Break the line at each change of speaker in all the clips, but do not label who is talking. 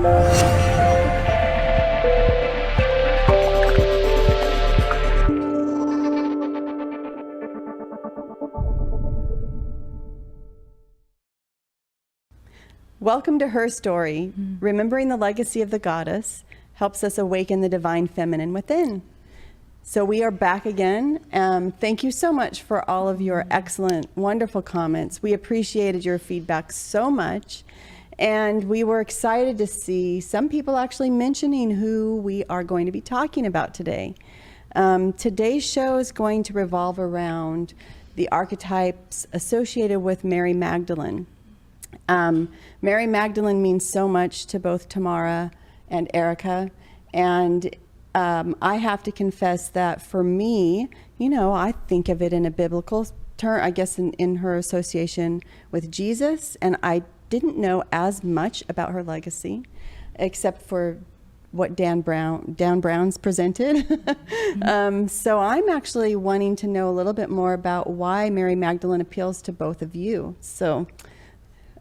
Welcome to Herstory. Remembering the legacy of the goddess helps us awaken the divine feminine within. So we are back again. Thank you so much for all of your excellent, wonderful comments. We appreciated your feedback so much. And we were excited to see some people actually mentioning who we are going to be talking about today. Today's show is going to revolve around the archetypes associated with Mary Magdalene. Mary Magdalene means so much to both Tamara and Erika, and I have to confess that for me, I think of it in a biblical term, I guess in her association with Jesus, and I didn't know as much about her legacy, except for what Dan Brown's presented. So I'm actually wanting to know a little bit more about why Mary Magdalene appeals to both of you. So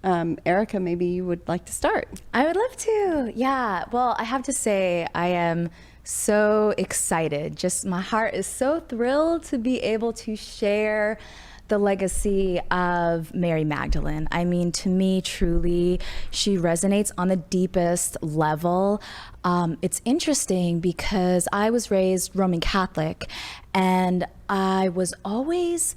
Erika, maybe you would like to start.
I would love to. Yeah. Well, I have to say I am so excited. Just my heart is so thrilled to be able to share the legacy of Mary Magdalene. I mean, to me, truly, she resonates on the deepest level. It's interesting because I was raised Roman Catholic, and I was always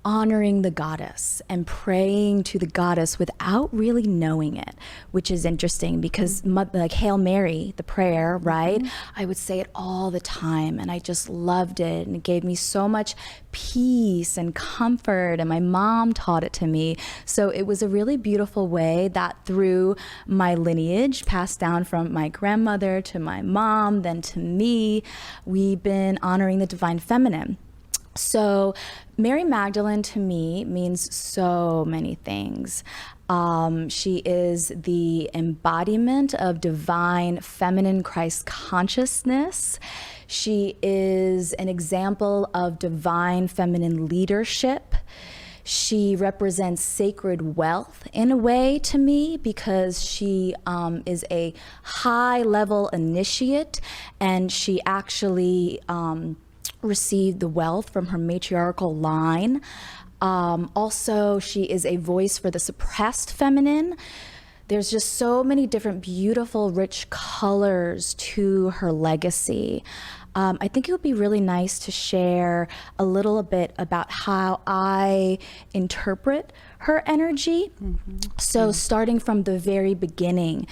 honoring the goddess and praying to the goddess without really knowing it, which is interesting because like Hail Mary, the prayer, right? I would say it all the time, and I just loved it, and it gave me so much peace and comfort, and my mom taught it to me. So it was a really beautiful way that through my lineage, passed down from my grandmother to my mom, then to me, we've been honoring the divine feminine. So Mary Magdalene to me means so many things. She is the embodiment of divine feminine Christ consciousness. She is an example of divine feminine leadership. She represents sacred wealth in a way to me because she is a high-level initiate, and she actually received the wealth from her matriarchal line. Also, she is a voice for the suppressed feminine. There's just so many different beautiful, rich colors to her legacy. I think it would be really nice to share a little bit about how I interpret her energy. So starting from the very beginning,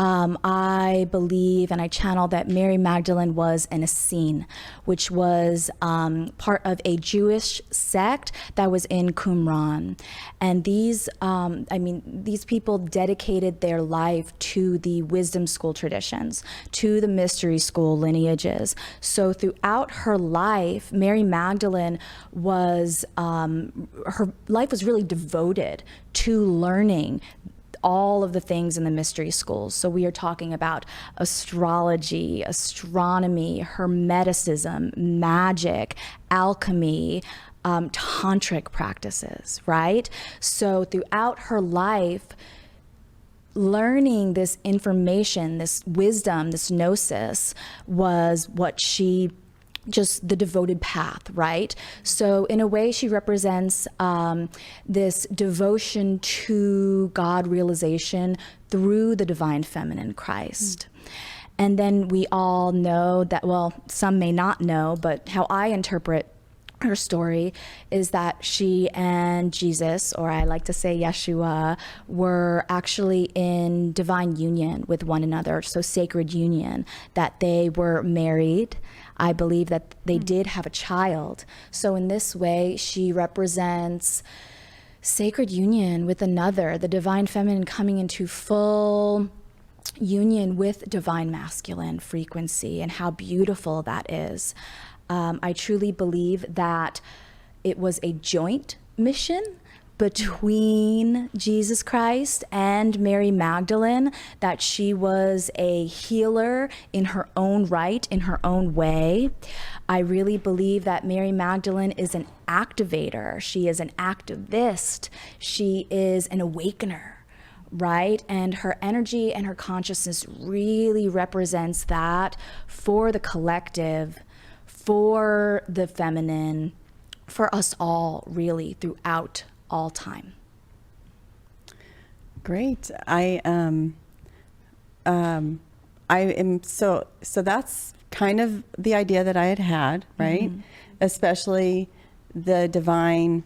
I believe and I channel that Mary Magdalene was an Essene, which was part of a Jewish sect that was in Qumran. And these people dedicated their life to the wisdom school traditions, to the mystery school lineages. So throughout her life, Mary Magdalene was, her life was really devoted to learning all of the things in the mystery schools. So we are talking about astrology, astronomy, hermeticism, magic, alchemy, tantric practices, right? So throughout her life, learning this information, this wisdom, this gnosis was what she just the devoted path, right? So in a way, she represents this devotion to God realization through the divine feminine Christ. And then we all know that, well, some may not know, but how I interpret her story is that she and Jesus, or I like to say Yeshua, were actually in divine union with one another, so sacred union, that they were married. I believe that they did have a child. So in this way, she represents sacred union with another, the divine feminine coming into full union with divine masculine frequency, and how beautiful that is. I truly believe that it was a joint mission between Jesus Christ and Mary Magdalene, that she was a healer in her own right, in her own way. I really believe that Mary Magdalene is an activator. She is an activist. She is an awakener, right? And her energy and her consciousness really represents that for the collective, for the feminine, for us all, really, throughout all time.
Great. I am so that's kind of the idea that I had, right? Especially the divine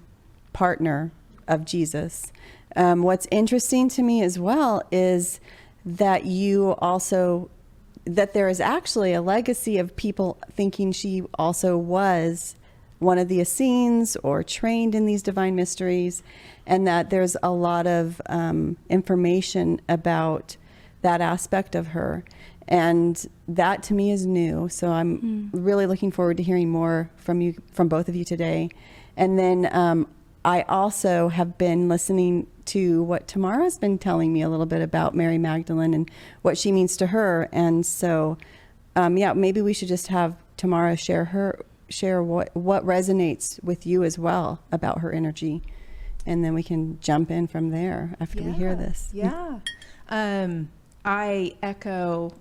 partner of Jesus. What's interesting to me as well is that that there is actually a legacy of people thinking she also was one of the Essenes or trained in these divine mysteries, and that there's a lot of information about that aspect of her. And that to me is new. So I'm really looking forward to hearing more from both of you today. And then I also have been listening to what Tamara's been telling me a little bit about Mary Magdalene and what she means to her. And so, maybe we should just have Tamara share what resonates with you as well about her energy. And then we can jump in from there after we hear this.
Yeah. I echo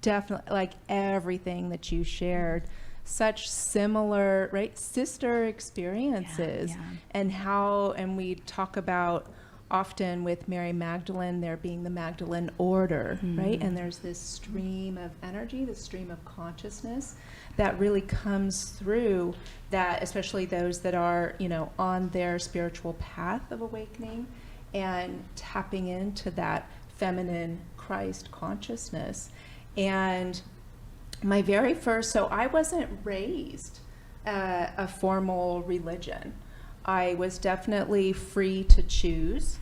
definitely like everything that you shared. Such similar, right, sister experiences. And we talk about often with Mary Magdalene, there being the Magdalene order, right? And there's this stream of energy, this stream of consciousness that really comes through that, especially those that are, on their spiritual path of awakening and tapping into that feminine Christ consciousness. And my very first, so I wasn't raised a formal religion. I was definitely free to choose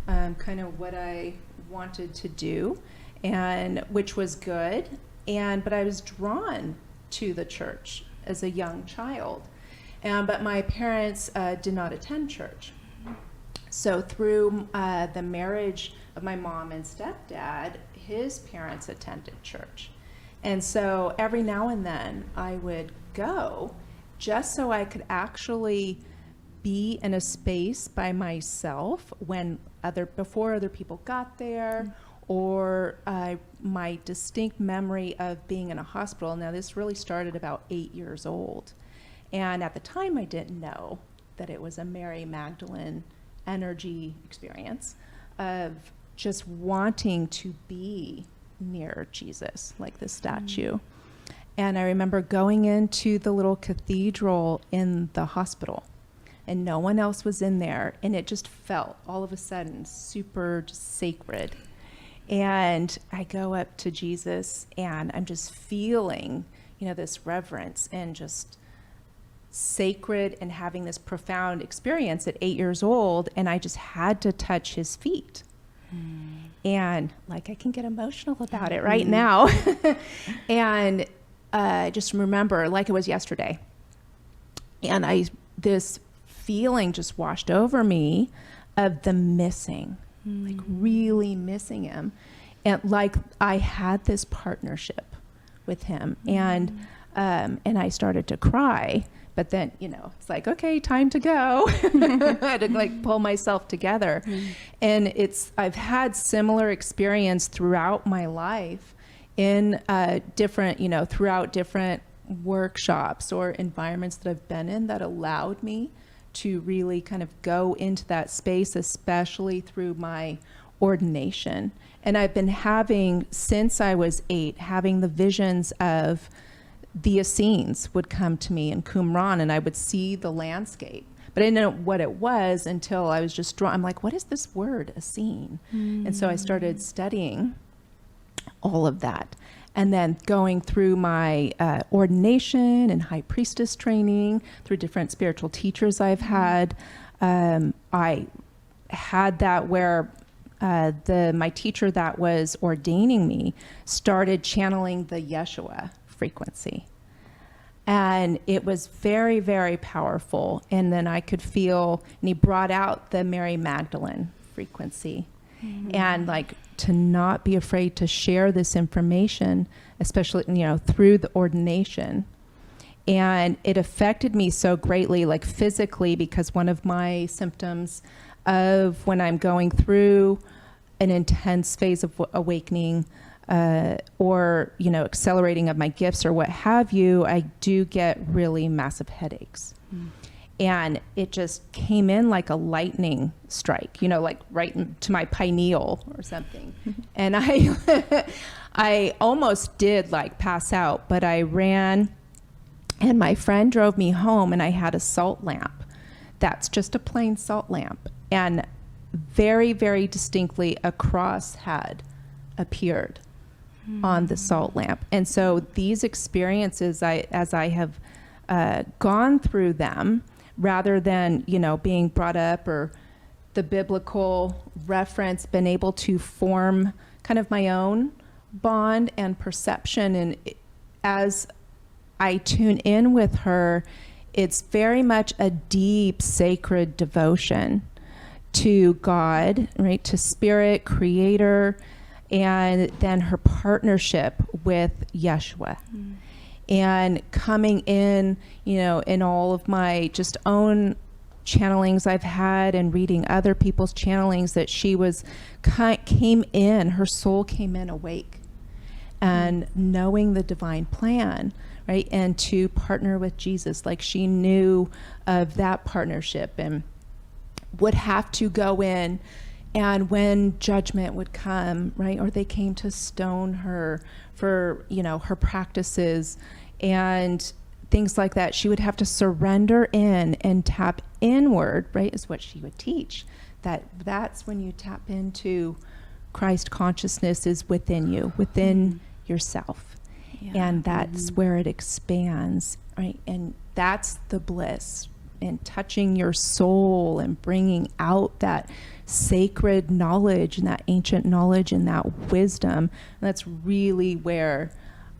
kind of what I wanted to do, and which was good. But I was drawn to the church as a young child. But my parents did not attend church. So through the marriage of my mom and stepdad, his parents attended church. And so every now and then I would go just so I could actually be in a space by myself before other people got there, or my distinct memory of being in a hospital. Now this really started about 8 years old. And at the time I didn't know that it was a Mary Magdalene energy experience of just wanting to be near Jesus, like the statue. And I remember going into the little cathedral in the hospital, and no one else was in there, and it just felt all of a sudden super just sacred. And I go up to Jesus, and I'm just feeling, this reverence and just sacred, and having this profound experience at 8 years old, and I just had to touch his feet. And I can get emotional about it right now. And I just remember like it was yesterday. And this feeling just washed over me of the missing, like really missing him. And like I had this partnership with him, and I started to cry. But then, it's like, okay, time to go. I had to pull myself together. And I've had similar experience throughout my life in throughout different workshops or environments that I've been in that allowed me to really kind of go into that space, especially through my ordination. And I've been having, since I was 8, having the visions of the Essenes would come to me in Qumran, and I would see the landscape. But I didn't know what it was until I was just drawn. I'm like, what is this word, Essene? And so I started studying all of that. And then going through my ordination and high priestess training, through different spiritual teachers I've had, I had that where my teacher that was ordaining me started channeling the Yeshua frequency. And it was very, very powerful. And then I could feel, and he brought out the Mary Magdalene frequency. And to not be afraid to share this information, especially, through the ordination. And it affected me so greatly, physically, because one of my symptoms of when I'm going through an intense phase of awakening, or, you know, accelerating of my gifts or what have you, I do get really massive headaches. And it just came in like a lightning strike, you know, like right to my pineal or something. And I almost did like pass out, but I ran, and my friend drove me home, and I had a salt lamp. That's just a plain salt lamp. And very, very distinctly, a cross had appeared on the salt lamp. And so these experiences, as I have gone through them, rather than, you know, being brought up or the biblical reference, been able to form kind of my own bond and perception. And as I tune in with her, it's very much a deep, sacred devotion to God, right? To Spirit, Creator, and then her partnership with Yeshua. And coming in, you know, in all of my just own channelings I've had and reading other people's channelings, that she was came in, her soul came in awake and knowing the divine plan, right? And to partner with Jesus, like she knew of that partnership and would have to go in. And when judgment would come, right, or they came to stone her for, you know, her practices and things like that, she would have to surrender in and tap inward, right, is what she would teach. That's when you tap into Christ consciousness is within you, within yourself. Yeah. And that's where it expands, right? And that's the bliss, and touching your soul and bringing out that sacred knowledge and that ancient knowledge and that wisdom. And that's really where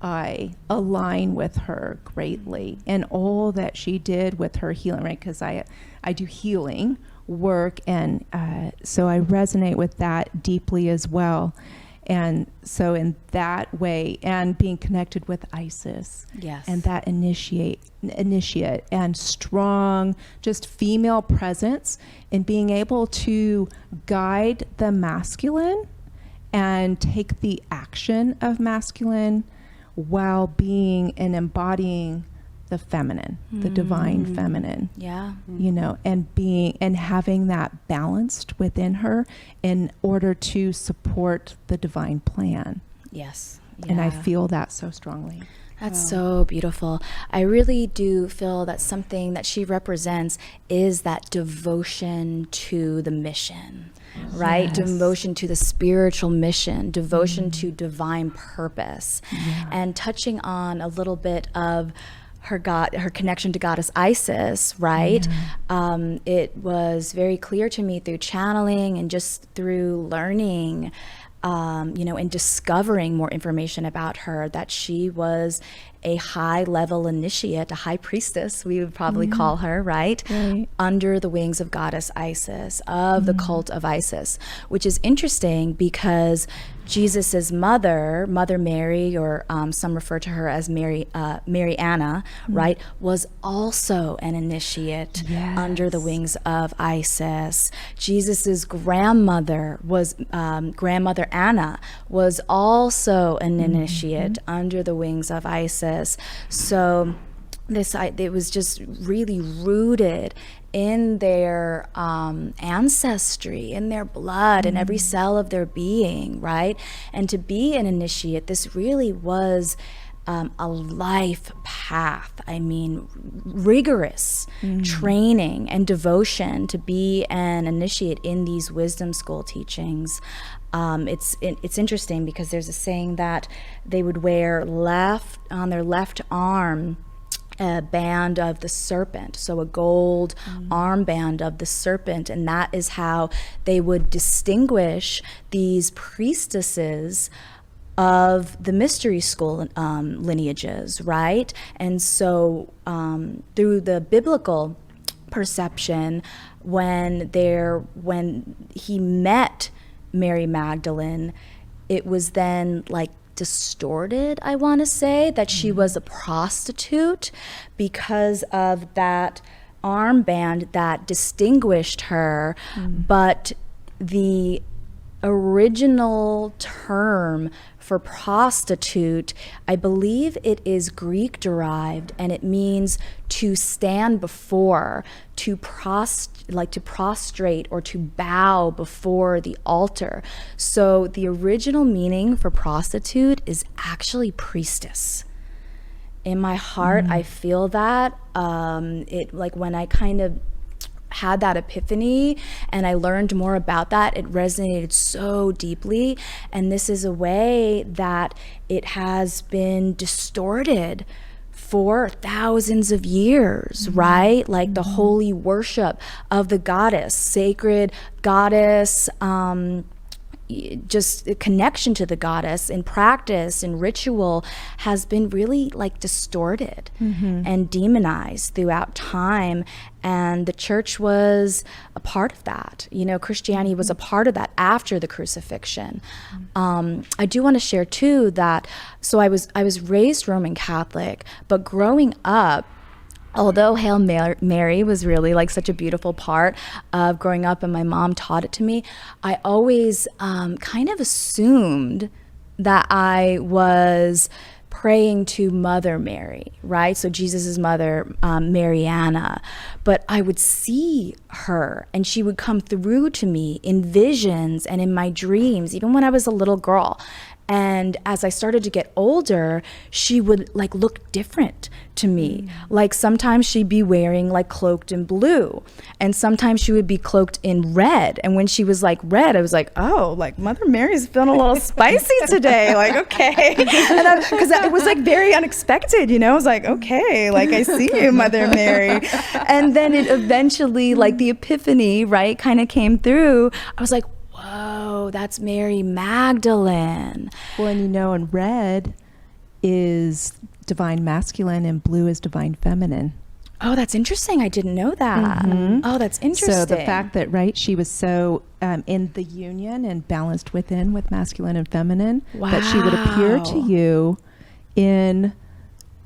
I align with her greatly, and all that she did with her healing, right? Because I do healing work, and so I resonate with that deeply as well. And so in that way, and being connected with Isis,
yes,
and that initiate and strong just female presence, and being able to guide the masculine and take the action of masculine while being and embodying the feminine, the divine feminine.
Yeah.
You know, and being and having that balanced within her in order to support the divine plan.
Yes.
And I feel that so strongly.
That's so beautiful. I really do feel that something that she represents is that devotion to the mission, right?
Yes.
Devotion to the spiritual mission, devotion to divine purpose, and touching on a little bit of her connection to goddess Isis, right? It was very clear to me through channeling and just through learning, you know, and discovering more information about her, that she was a high-level initiate, a high priestess, we would probably call her, right? Under the wings of goddess Isis, of the cult of Isis, which is interesting because Jesus's mother Mary, or some refer to her as Mary Anna, right, was also an initiate under the wings of Isis. Jesus's grandmother was grandmother Anna was also an initiate under the wings of Isis. So it was just really rooted in their ancestry, in their blood, in every cell of their being, right? And to be an initiate, this really was a life path. I mean, rigorous training and devotion to be an initiate in these wisdom school teachings. It's interesting because there's a saying that they would wear on their left arm a band of the serpent, so a gold armband of the serpent, and that is how they would distinguish these priestesses of the mystery school lineages, right? And so through the biblical perception, when he met Mary Magdalene, it was then like distorted, I want to say, that she was a prostitute because of that armband that distinguished her, but the original term for prostitute, I believe it is Greek derived, and it means to stand before, to prostrate or to bow before the altar. So the original meaning for prostitute is actually priestess. In my heart, I feel that it, like, when I kind of had that epiphany and I learned more about that, it resonated so deeply. And this is a way that it has been distorted for thousands of years, right? Like the holy worship of the goddess, sacred goddess, just a connection to the goddess in practice and ritual has been really like distorted and demonized throughout time. And the church was a part of that. You know, Christianity was a part of that after the crucifixion. I do want to share too that, so I was raised Roman Catholic, but growing up, although Hail Mary was really like such a beautiful part of growing up and my mom taught it to me, I always kind of assumed that I was praying to Mother Mary, right? So Jesus's mother, Mariana. But I would see her and she would come through to me in visions and in my dreams, even when I was a little girl. And as I started to get older, she would like look different to me. Like sometimes she'd be wearing like cloaked in blue, and sometimes she would be cloaked in red. And when she was like red, I was like, oh, like Mother Mary's feeling a little spicy today. Like, okay. And because it was like very unexpected, you know, I was like, okay, like I see you, Mother Mary. And then it eventually, like the epiphany, right, kind of came through. I was like, whoa, that's Mary Magdalene.
Well, and you know, and red is divine masculine and blue is divine feminine.
Oh, that's interesting. I didn't know that. Oh, that's interesting.
So the fact that, right, she was so in the union and balanced within with masculine and feminine, that she would appear to you in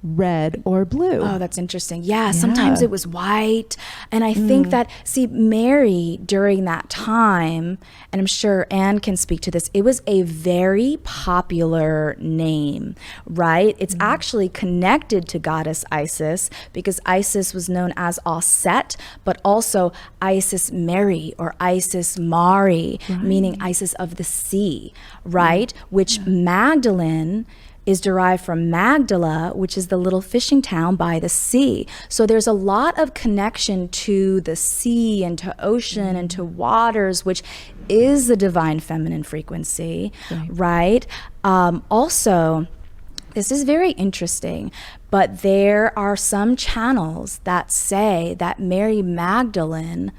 red or blue.
Oh, that's interesting. Yeah, sometimes it was white. And I think that, see, Mary during that time, and I'm sure Anne can speak to this, it was a very popular name, right? It's actually connected to goddess Isis, because Isis was known as Auset, but also Isis Mary or Isis Mari, meaning Isis of the sea, right? Which Magdalene is derived from Magdala, which is the little fishing town by the sea. So there's a lot of connection to the sea and to ocean and to waters, which is the divine feminine frequency, right? Also, this is very interesting, but there are some channels that say that Mary Magdalene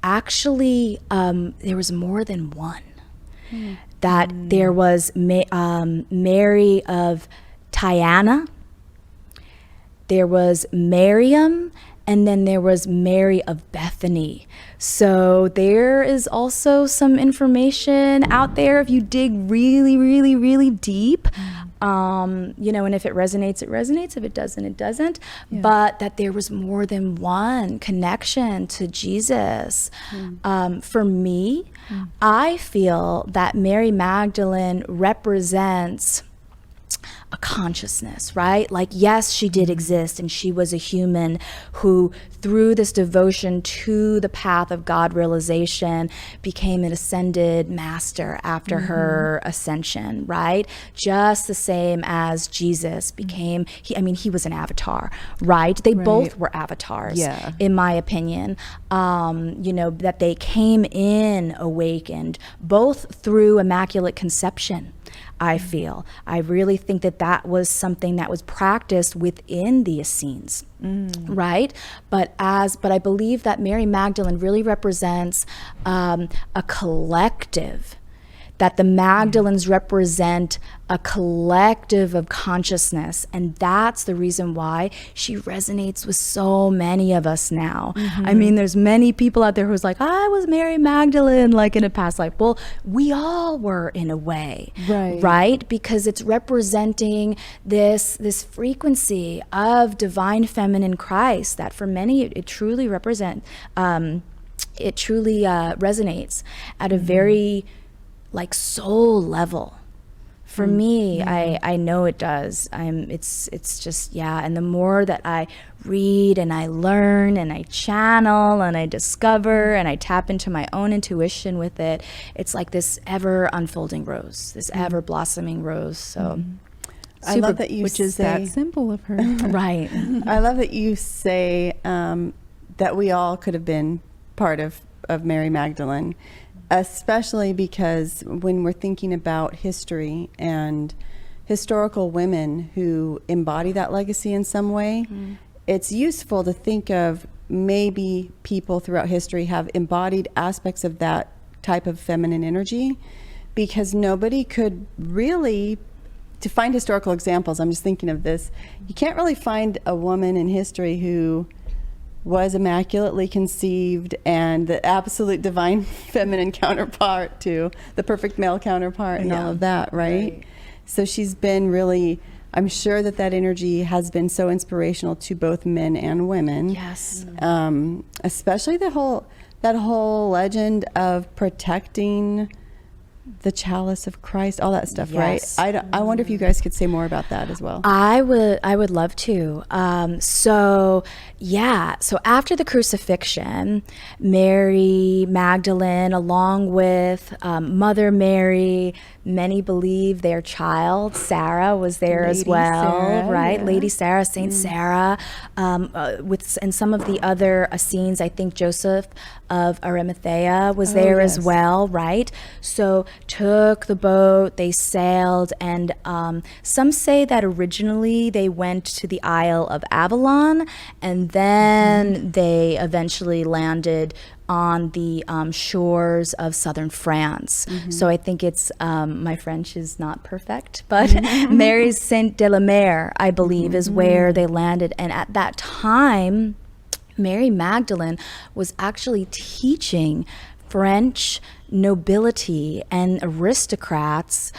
actually, there was more than one. That there was Mary of Tyana, there was Miriam, and then there was Mary of Bethany. So there is also some information out there if you dig really, really, really deep. You know, and if it resonates, it resonates. If it doesn't, it doesn't. But that there was more than one connection to Jesus. For me, I feel that Mary Magdalene represents a consciousness, right? Like, yes, she did exist, and she was a human who, through this devotion to the path of God realization, became an ascended master after her ascension, right? Just the same as Jesus became, he was an avatar, right? They both were avatars, in my opinion. You know, that they came in awakened, both through Immaculate Conception. I feel. I really think that that was something that was practiced within the Essenes, right? But I believe that Mary Magdalene really represents a collective, that the Magdalenes represent a collective of consciousness. And that's the reason why she resonates with so many of us now. I mean, there's many people out there who's like, I was Mary Magdalene, like in a past life. Well, we all were in a way, right? Because it's representing this frequency of divine feminine Christ that for many, it truly represents, it truly resonates at a very like soul level. For me, I know it does. It's just, yeah. And the more that I read and I learn and I channel and I discover and I tap into my own intuition with it, it's like this ever unfolding rose, this ever blossoming rose. So
I love that you
which is that symbol of her.
right.
I love that you say that we all could have been part of Mary Magdalene, especially because when we're thinking about history and historical women who embody that legacy in some way, it's useful to think of maybe people throughout history have embodied aspects of that type of feminine energy, because nobody could really, to find historical examples, I'm just thinking of this, you can't really find a woman in history who was immaculately conceived and the absolute divine feminine counterpart to the perfect male counterpart and all of that, right? So she's been really, I'm sure that energy has been so inspirational to both men and women.
Yes.
Especially that whole legend of protecting the chalice of Christ, all that stuff,
Yes.
right? I wonder if you guys could say more about that as well.
I would love to. So after the crucifixion, Mary Magdalene, along with Mother Mary, many believe their child Sarah was there as
Lady
well,
Sarah,
right?
yeah.
Lady Sarah, Saint Sarah, and some of the other Essenes. I think Joseph of Arimathea was there as
yes.
well, right? So took the boat, they sailed, and some say that originally they went to the Isle of Avalon, and then they eventually landed on the shores of southern France. So I think it's, my French is not perfect, but Mary's Saint de la Mer, I believe, is where they landed. And at that time, Mary Magdalene was actually teaching French nobility and aristocrats.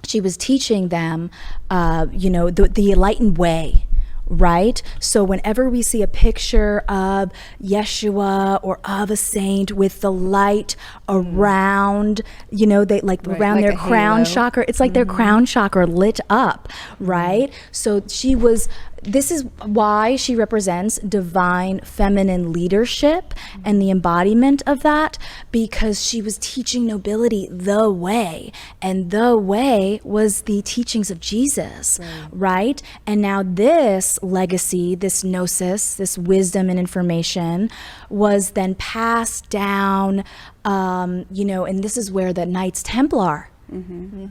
She was teaching them, the enlightened way. Right? So whenever we see a picture of Yeshua or of a saint with the light around, they around
like
their
a
crown
halo.
chakra, it's like their crown chakra lit up, right? So this is why she represents divine feminine leadership and the embodiment of that, because she was teaching nobility the way, and the way was the teachings of Jesus, right? And now this legacy, this gnosis, this wisdom and information was then passed down, and this is where the Knights Templar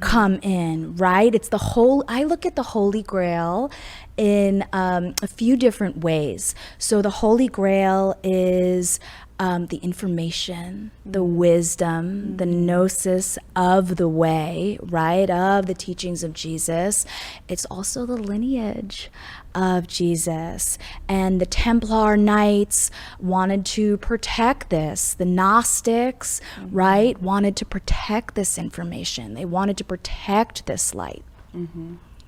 come in, right? It's I look at the Holy Grail in a few different ways. So the Holy Grail is the information, the wisdom, the gnosis of the way, right? Of the teachings of Jesus. It's also the lineage of Jesus. And the Templar Knights wanted to protect this. The Gnostics, right, wanted to protect this information. They wanted to protect this light.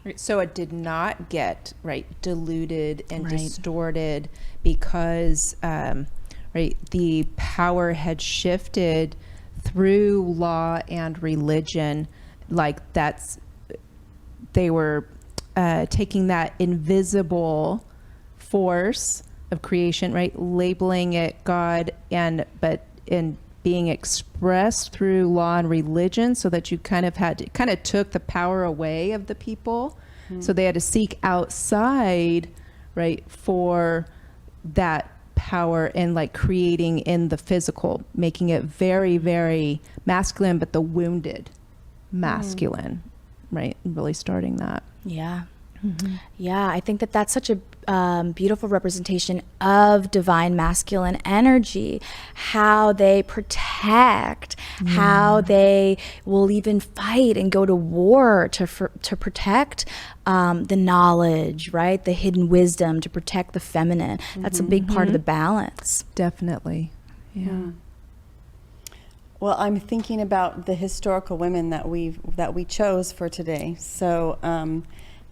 Right, so it did not get diluted and
Right.
distorted because the power had shifted through law and religion. They were taking that invisible force of creation, right, labeling it God, but being expressed through law and religion, so that you kind of took the power away of the people. So they had to seek outside, right, for that power and creating in the physical, making it very, very masculine, but the wounded masculine, right? Really starting that.
Yeah. Yeah, I think that's such a beautiful representation of divine masculine energy, how they protect, how they will even fight and go to war to protect the knowledge, right? The hidden wisdom, to protect the feminine. That's a big part of the balance.
Definitely. Yeah.
Well, I'm thinking about the historical women that we chose for today. So,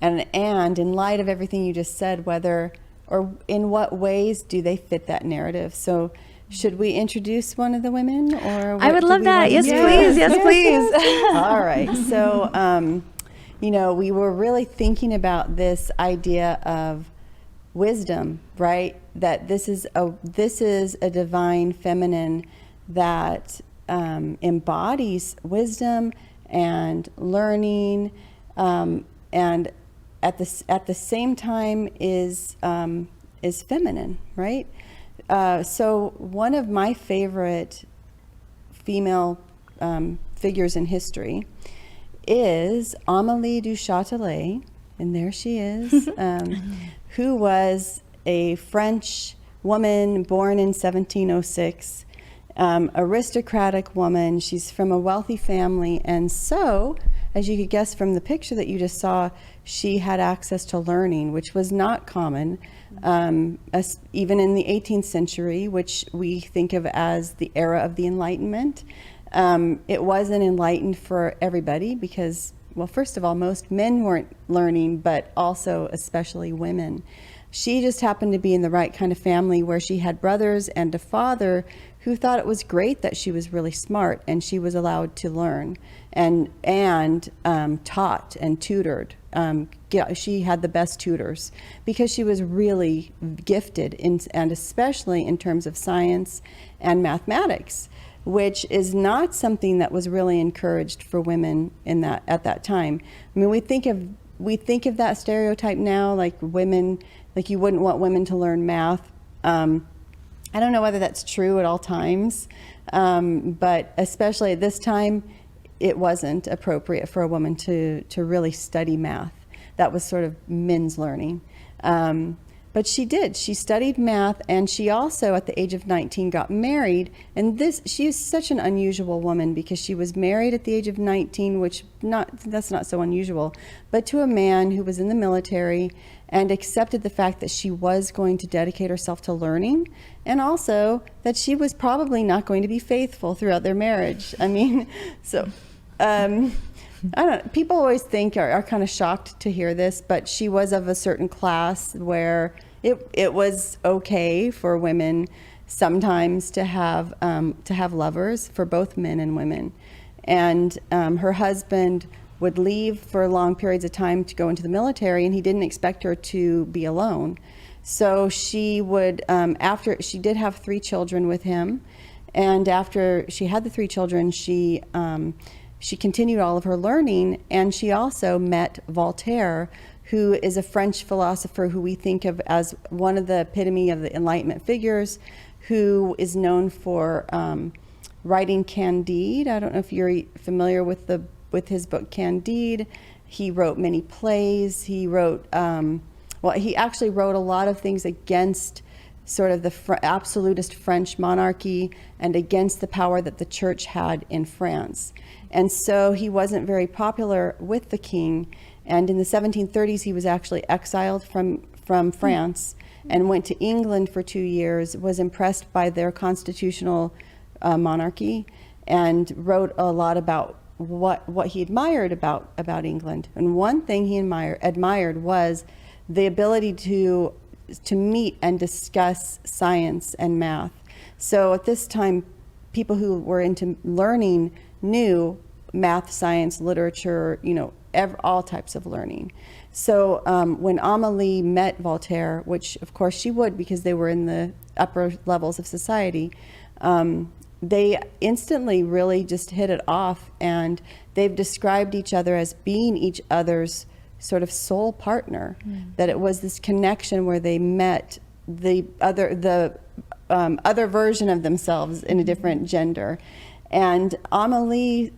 and in light of everything you just said, whether or in what ways do they fit that narrative? So, Should we introduce one of the women, or
I would love that. Yes, please. Yes, please.
All right. So, we were really thinking about this idea of wisdom, right? That this is a divine feminine that embodies wisdom and learning, and at the same time is feminine, right? So one of my favorite female figures in history is Émilie du Châtelet, and there she is, who was a French woman born in 1706, aristocratic woman. She's from a wealthy family, and so, as you could guess from the picture that you just saw, she had access to learning, which was not common, even in the 18th century, which we think of as the era of the Enlightenment. It wasn't enlightened for everybody because, well, first of all, most men weren't learning, but also especially women. She just happened to be in the right kind of family where she had brothers and a father who thought it was great that she was really smart and she was allowed to learn and taught and tutored. She had the best tutors because she was really gifted and especially in terms of science and mathematics, which is not something that was really encouraged for women at that time. I mean, we think of that stereotype now, like women, like you wouldn't want women to learn math. I don't know whether that's true at all times, but especially at this time, it wasn't appropriate for a woman to really study math. That was sort of men's learning. But she did. She studied math, and she also, at the age of 19, got married. And she is such an unusual woman because she was married at the age of 19, which that's not so unusual, but to a man who was in the military and accepted the fact that she was going to dedicate herself to learning, and also that she was probably not going to be faithful throughout their marriage. I mean, so I don't. People always are kind of shocked to hear this, but she was of a certain class where it was okay for women sometimes to have lovers, for both men and women, and her husband would leave for long periods of time to go into the military, and he didn't expect her to be alone. So she would, after she did have 3 children with him, and after she had the 3 children, she continued all of her learning, and she also met Voltaire, who is a French philosopher who we think of as one of the epitome of the Enlightenment figures, who is known for writing Candide. I don't know if you're familiar with his book Candide. He wrote many plays. He wrote, he actually wrote a lot of things against sort of the absolutist French monarchy and against the power that the church had in France. And so he wasn't very popular with the king. And in the 1730s, he was actually exiled from France and went to England for 2 years, was impressed by their constitutional monarchy, and wrote a lot about what he admired about England. And one thing he admired was the ability to meet and discuss science and math. So at this time, people who were into learning knew math, science, literature, all types of learning. So when Amélie met Voltaire, which of course she would because they were in the upper levels of society, they instantly really just hit it off, and they've described each other as being each other's sort of soul partner. That it was this connection where they met the other version of themselves in a different gender. And Amélie,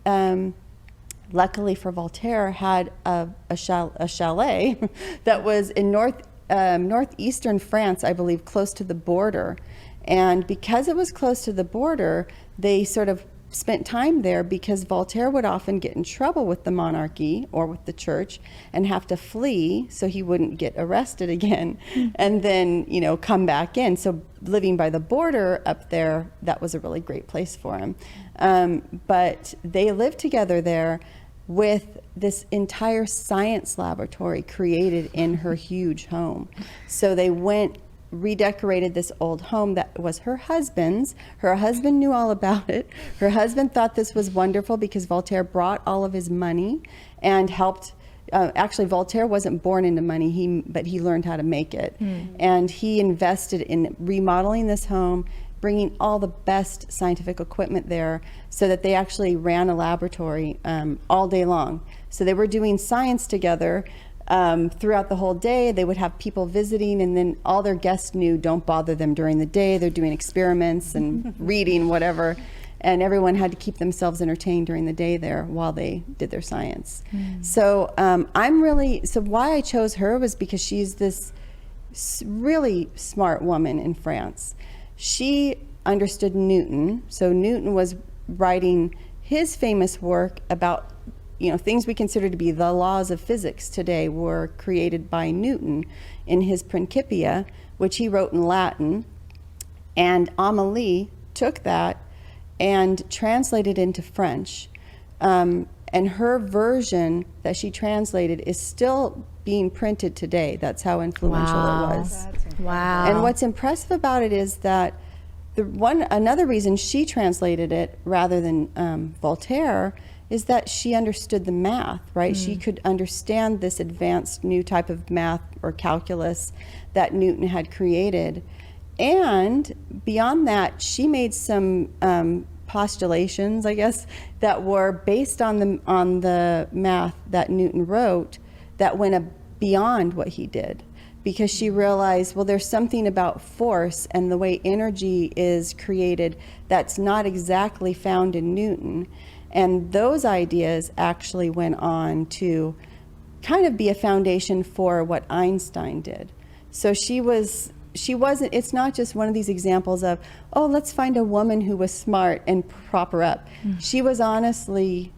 luckily for Voltaire, had a chalet that was in northeastern France, I believe, close to the border. And because it was close to the border, they sort of spent time there because Voltaire would often get in trouble with the monarchy or with the church and have to flee so he wouldn't get arrested again and then, come back in. So living by the border up there, that was a really great place for him. But they lived together there with this entire science laboratory created in her huge home. So they went redecorated this old home that was her husband's. Her husband knew all about it. Her husband thought this was wonderful because Voltaire brought all of his money and helped. Actually, Voltaire wasn't born into money, but he learned how to make it. And he invested in remodeling this home, bringing all the best scientific equipment there so that they actually ran a laboratory all day long. So they were doing science together throughout the whole day. They would have people visiting, and then all their guests knew, don't bother them during the day. They're doing experiments and reading, whatever. And everyone had to keep themselves entertained during the day there while they did their science. So so why I chose her was because she's this really smart woman in France. She understood Newton. So Newton was writing his famous work about, things we consider to be the laws of physics today were created by Newton in his Principia, which he wrote in Latin. And Amélie took that and translated into French. And her version that she translated is still being printed today. That's how influential it was.
Wow.
And what's impressive about it is that another reason she translated it rather than Voltaire is that she understood the math, right? She could understand this advanced new type of math or calculus that Newton had created. And beyond that, she made some postulations, I guess, that were based on the math that Newton wrote that went beyond what he did, because she realized, well, there's something about force and the way energy is created that's not exactly found in Newton. And those ideas actually went on to kind of be a foundation for what Einstein did. So she wasn't, it's not just one of these examples of, oh, let's find a woman who was smart and prop her up. She was honestly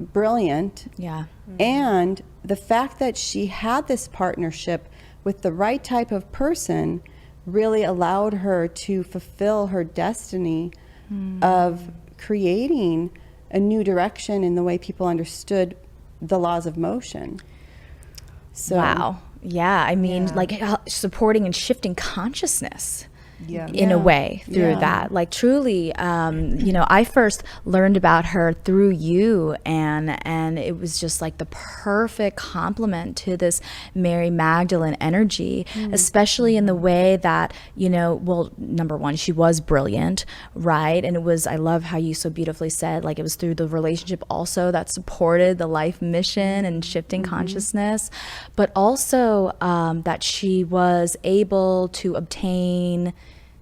brilliant.
Yeah.
And the fact that she had this partnership with the right type of person really allowed her to fulfill her destiny of creating a new direction in the way people understood the laws of motion. So,
wow. Yeah, I mean, like supporting and shifting consciousness
Yeah.
in a way through
Yeah.
that. Like truly, I first learned about her through you, and it was just like the perfect complement to this Mary Magdalene energy, especially in the way that, well, number one, she was brilliant, right? And it was, I love how you so beautifully said, like it was through the relationship also that supported the life mission and shifting consciousness, but also that she was able to obtain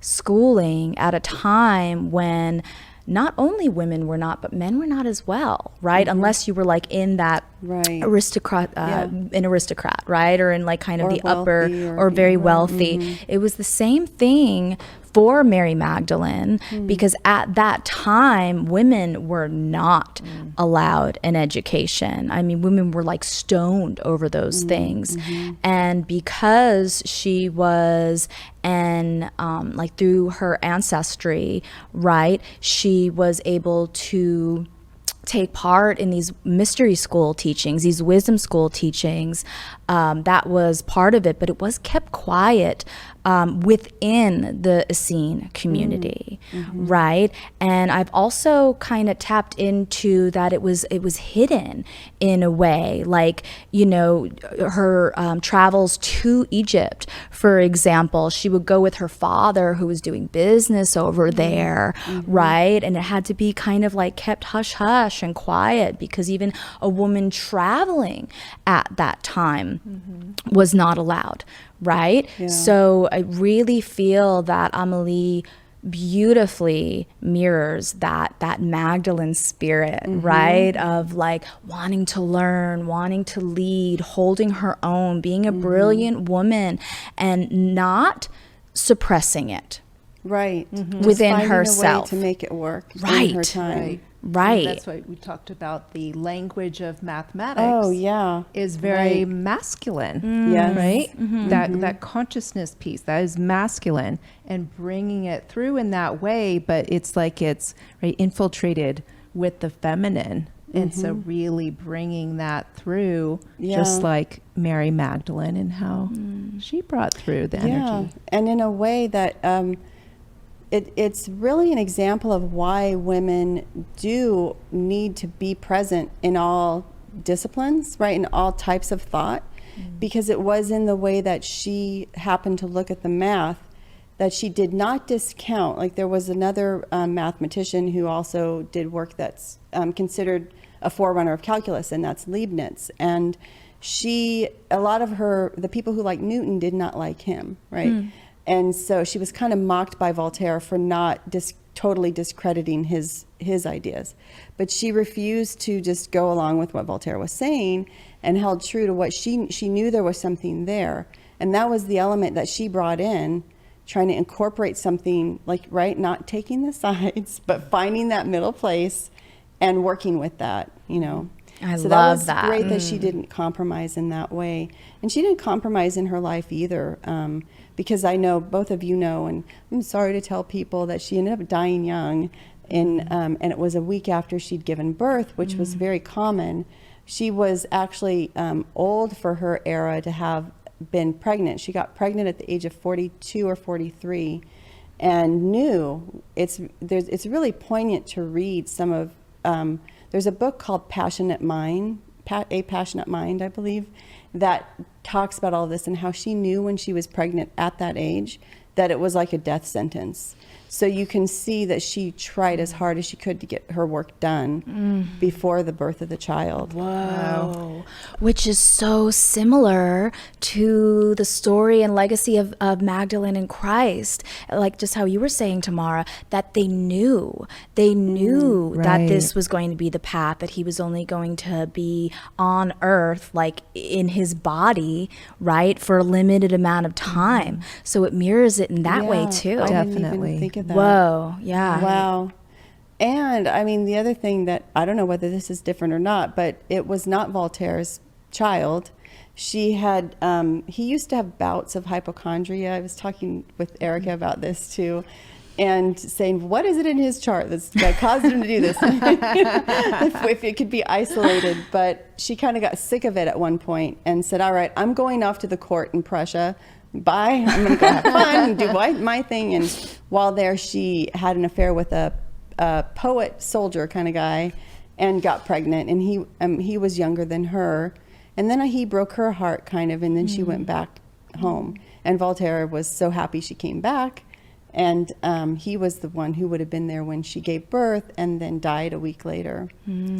schooling at a time when not only women were not, but men were not as well, right? Unless you were like in that aristocrat, an aristocrat, right? Or in like kind of
Or
the upper
wealthy
or very wealthy. It was the same thing for Mary Magdalene, because at that time, women were not allowed an education. I mean, women were like stoned over those things. And because she was, like through her ancestry, right, she was able to take part in these mystery school teachings, these wisdom school teachings. That was part of it, but it was kept quiet within the Essene community, right? And I've also kind of tapped into that it was hidden in a way, like, her travels to Egypt, for example, she would go with her father who was doing business over there, right? And it had to be kind of like kept hush hush and quiet, because even a woman traveling at that time was not allowed, right? Yeah. So I really feel that Amélie beautifully mirrors that Magdalene spirit, right? Of like wanting to learn, wanting to lead, holding her own, being a brilliant woman, and not suppressing it.
Right.
Within
Just
herself.
finding a way to make it work in her time.
And that's why we talked about the language of mathematics.
Oh, yeah.
Is very masculine.
Yes.
Right? That consciousness piece, that is masculine, and bringing it through in that way, but it's like it's infiltrated with the feminine And so really bringing that through,
Yeah.
just like Mary Magdalene and how she brought through the energy.
And in a way that it's really an example of why women do need to be present in all disciplines, right? In all types of thought, because it was in the way that she happened to look at the math that she did not discount. Like there was another mathematician who also did work that's considered a forerunner of calculus, and that's Leibniz. And a lot of the people who like Newton did not like him, right? And so she was kind of mocked by Voltaire for not totally discrediting his ideas. But she refused to just go along with what Voltaire was saying and held true to what she knew there was something there. And that was the element that she brought in, trying to incorporate something like, right, not taking the sides, but finding that middle place and working with that,
I
So
love
that was great that she didn't compromise in that way. And she didn't compromise in her life either, because I know, both of you know, and I'm sorry to tell people that she ended up dying young, and it was a week after she'd given birth, which was very common. She was actually old for her era to have been pregnant. She got pregnant at the age of 42 or 43, and knew it's really poignant to read some of. There's a book called Passionate Mind, A Passionate Mind, I believe, that talks about all this and how she knew when she was pregnant at that age that it was like a death sentence. So you can see that she tried as hard as she could to get her work done before the birth of the child.
Whoa. Which is so similar to the story and legacy of Magdalene and Christ. Like just how you were saying, Tamara, that they knew that this was going to be the path, that he was only going to be on earth, like in his body, right, for a limited amount of time. So it mirrors it in that way too.
I didn't
Definitely.
even think of that.
Whoa, yeah.
Wow. And I mean, the other thing that, I don't know whether this is different or not, but it was not Voltaire's child. She had, he used to have bouts of hypochondria. I was talking with Erika about this too, and saying, what is it in his chart that caused him to do this? if it could be isolated. But she kind of got sick of it at one point and said, all right, I'm going off to the court in Prussia. Bye, I'm going to go have fun and do my thing. And while there, she had an affair with a poet soldier kind of guy and got pregnant. And he was younger than her. And then he broke her heart kind of, and then she went back home. And Voltaire was so happy she came back. And he was the one who would have been there when she gave birth and then died a week later.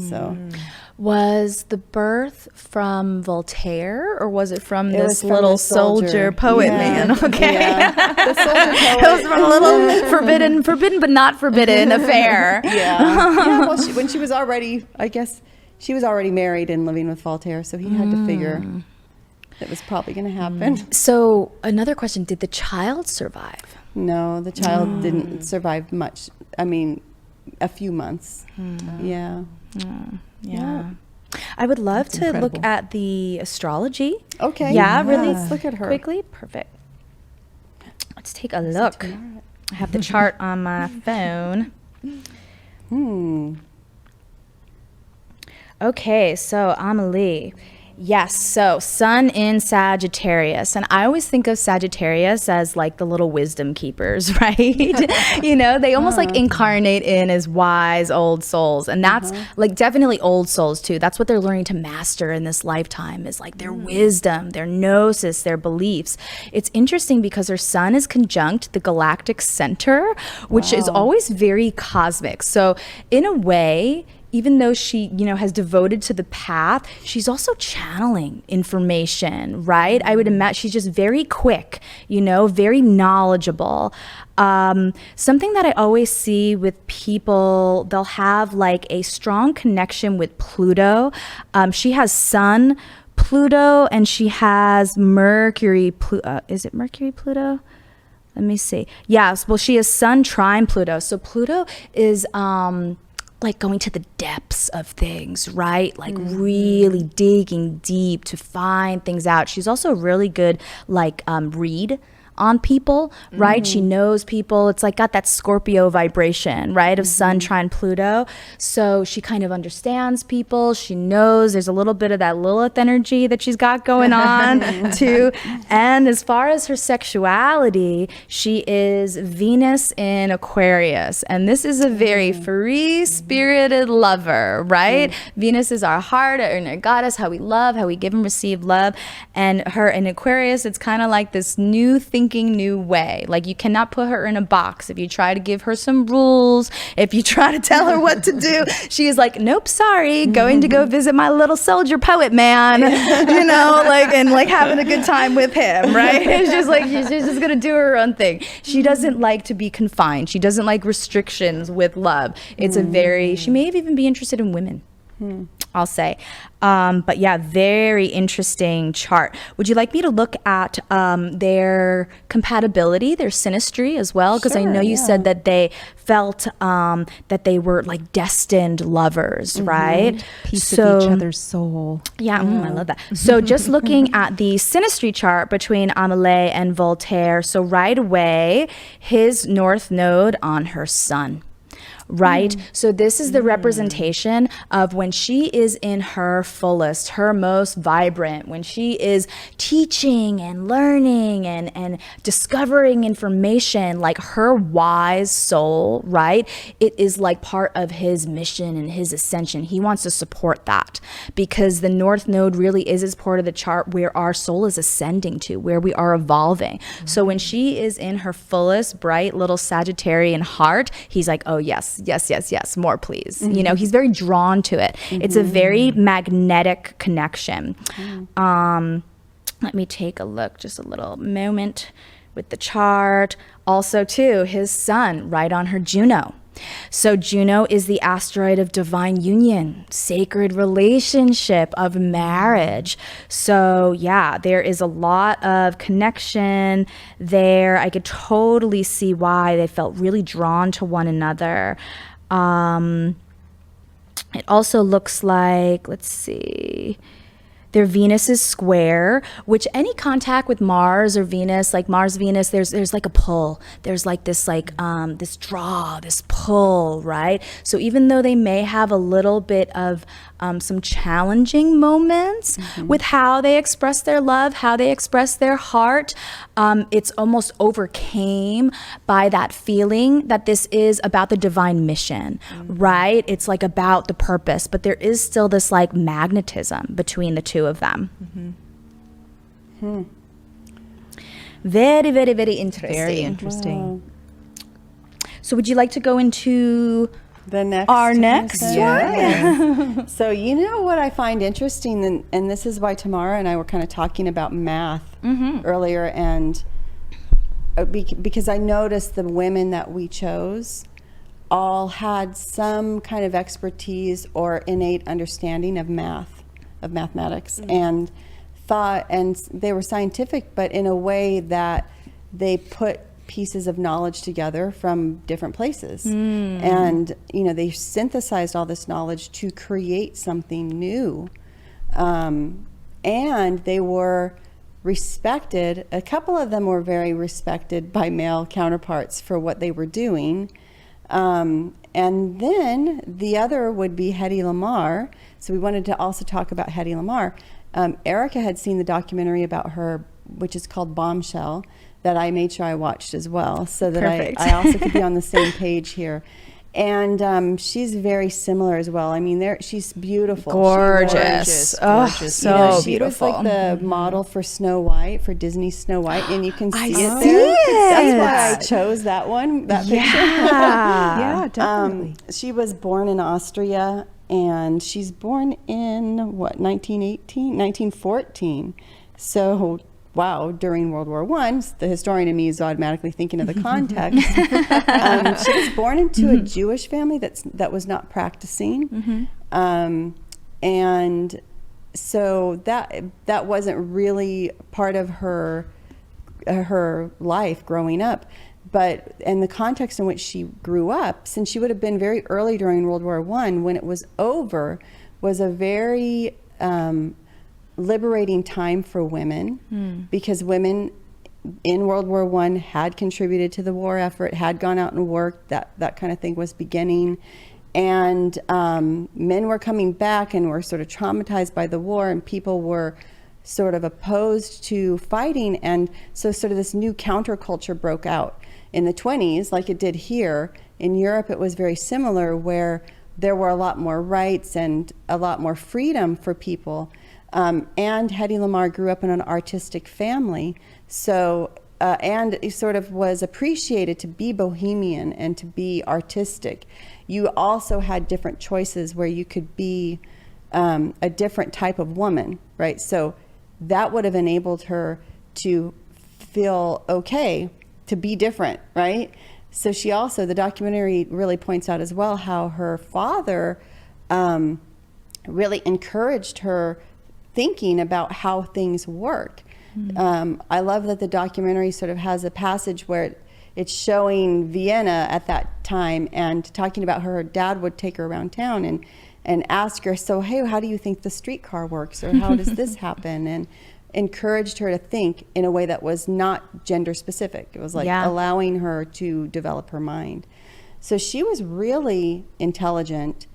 So,
was the birth from Voltaire, or was it from this
from
little
the soldier
poet man? Okay.
Yeah. The soldier poet.
It was from a little forbidden but not forbidden affair.
Yeah. Well, when she was already, I guess, she was already married and living with Voltaire, so he had to figure that was probably going to happen.
So another question, did the child survive?
No, the child didn't survive much. I mean, a few months. Yeah.
Yeah. I would love to
incredible.
look at the astrology.
Okay.
Yeah, really
Let's look at her.
quickly. Perfect. Let's take a look. I have the chart on my phone. Okay, so Amelie. Yes, so Sun in Sagittarius. And I always think of Sagittarius as like the little wisdom keepers, right? They almost like incarnate in as wise old souls. And that's like definitely old souls too. That's what they're learning to master in this lifetime, is like their wisdom, their gnosis, their beliefs. It's interesting because her Sun is conjunct the galactic center, which is always very cosmic. So in a way, even though she, has devoted to the path, she's also channeling information, right? I would imagine she's just very quick, very knowledgeable. Something that I always see with people, they'll have like a strong connection with Pluto. She has Sun, Pluto, and she has Mercury. Is it Mercury, Pluto? Let me see. Yes, well, she has Sun trine Pluto. So Pluto is like going to the depths of things, right? Like really digging deep to find things out. She's also really good, like read on people, right? She knows people. It's like got that Scorpio vibration, right? Of Sun trine Pluto. So she kind of understands people. She knows there's a little bit of that Lilith energy that she's got going on too. And as far as her sexuality, she is Venus in Aquarius. And this is a very free-spirited lover, right? Venus is our heart, our inner goddess, how we love, how we give and receive love. And her in Aquarius, it's kind of like this new thinking, new way. Like you cannot put her in a box. If you try to give her some rules, if you try to tell her what to do, she is like, nope, sorry, going to go visit my little soldier poet man, you know, like, and like having a good time with him, right? It's just like, she's just gonna do her own thing. She doesn't like to be confined. She doesn't like restrictions with love. It's a very, she may even be interested in women. I'll say. But yeah, very interesting chart. Would you like me to look at their compatibility, their synastry as well? Because I know you said that they felt that they were like destined lovers, right?
Piece of each other's soul.
Yeah, I love that. So just looking at the synastry chart between Amélie and Voltaire, so right away, his north node on her sun. Right? So this is the representation of when she is in her fullest, her most vibrant, when she is teaching and learning and discovering information, like her wise soul, right? It is like part of his mission and his ascension. He wants to support that because the North Node really is part of the chart where our soul is ascending to, where we are evolving. So when she is in her fullest, bright little Sagittarian heart, he's like, oh yes, yes, more please. You know, he's very drawn to it. It's a very magnetic connection. Let me take a look, just a little moment with the chart. Also too, his sun right on her Juno. So Juno is the asteroid of divine union, sacred relationship, of marriage. So yeah, there is a lot of connection there. I could totally see why they felt really drawn to one another. It also looks like, let's see, their Venus is square, which any contact with Mars or Venus, like Mars, Venus, there's like a pull. There's like this this draw, this pull, right? So even though they may have a little bit of some challenging moments with how they express their love, how they express their heart, it's almost overcame by that feeling that this is about the divine mission, right? It's like about the purpose, but there is still this like magnetism between the two of them. Very, very, very interesting.
Very interesting.
So would you like to go into
the next
our next one?
Yeah. So you know what I find interesting, and this is why Tamara and I were kind of talking about math earlier, and because I noticed the women that we chose all had some kind of expertise or innate understanding of mathematics, and thought, and they were scientific, but in a way that they put pieces of knowledge together from different places. And, you know, they synthesized all this knowledge to create something new. And they were respected. A couple of them were very respected by male counterparts for what they were doing. And then the other would be Hedy Lamarr. So we wanted to also talk about Hedy Lamarr. Erika had seen the documentary about her, which is called Bombshell, that I made sure I watched as well, so that I also could be on the same page here. And she's very similar as well. I mean, she's beautiful.
Gorgeous.
Gorgeous.
So
you know, she
beautiful.
was like the model for Snow White, for Disney's Snow White, and you can see it
see
there.
it.
That's why I chose that one, that picture.
Yeah, definitely.
She was born in Austria, and she's born in, 1914. So, wow, during World War I, the historian in me is automatically thinking of the context. She was born into a Jewish family that was not practicing. And so that wasn't really part of her life growing up. But in the context in which she grew up, since she would have been very early during World War I, when it was over, was a very liberating time for women, because women in World War I, had contributed to the war effort, had gone out and worked, that kind of thing was beginning. And men were coming back and were sort of traumatized by the war, and people were sort of opposed to fighting. And so sort of this new counterculture broke out in the 20s, like it did here. In Europe, it was very similar, where there were a lot more rights and a lot more freedom for people. And Hedy Lamarr grew up in an artistic family, so and he sort of was appreciated to be bohemian and to be artistic. You also had different choices where you could be a different type of woman, right? So that would have enabled her to feel okay to be different, right? So she also, the documentary really points out as well how her father really encouraged her thinking about how things work. I love that the documentary sort of has a passage where it's showing Vienna at that time and talking about her dad would take her around town and ask her, so, hey, how do you think the streetcar works? Or how does this happen? And encouraged her to think in a way that was not gender specific. It was like allowing her to develop her mind. So she was really intelligent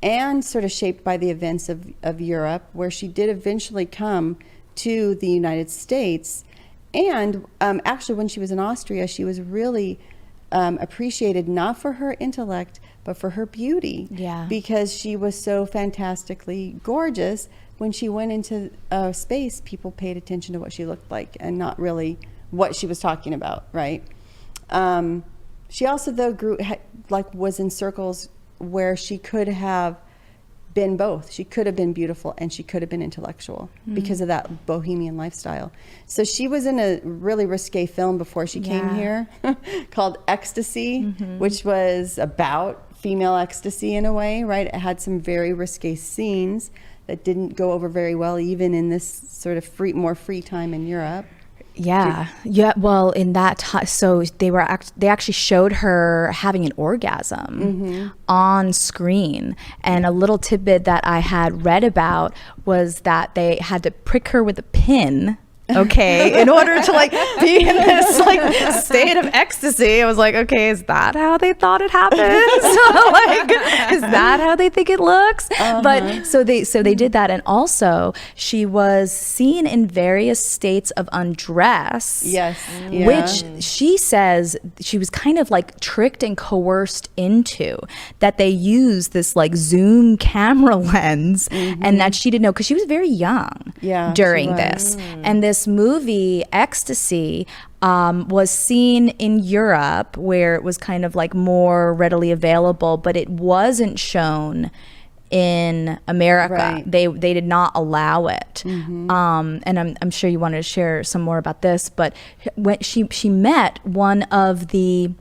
and sort of shaped by the events of Europe, where she did eventually come to the United States. And actually, when she was in Austria, she was really appreciated not for her intellect, but for her beauty.
Yeah.
Because she was so fantastically gorgeous. When she went into space, people paid attention to what she looked like and not really what she was talking about, right? She also, though, was in circles where she could have been both. She could have been beautiful and she could have been intellectual because of that bohemian lifestyle. So she was in a really risque film before she came here called Ecstasy, which was about female ecstasy in a way, right? It had some very risque scenes that didn't go over very well, even in this sort of more free time in Europe.
Yeah. Well, in that time, so they actually showed her having an orgasm on screen. And a little tidbit that I had read about was that they had to prick her with a pin. Okay, in order to like be in this like state of ecstasy. I was like, okay, is that how they thought it happened? So like, is that how they think it looks? But so they did that, and also she was seen in various states of undress.
Yes,
which she says she was kind of like tricked and coerced into, that they used this like zoom camera lens, and that she didn't know because she was very young during this, and this movie Ecstasy was seen in Europe, where it was kind of like more readily available, but it wasn't shown in America.
Right.
They did not allow it. And I'm sure you wanted to share some more about this, but when she met one of the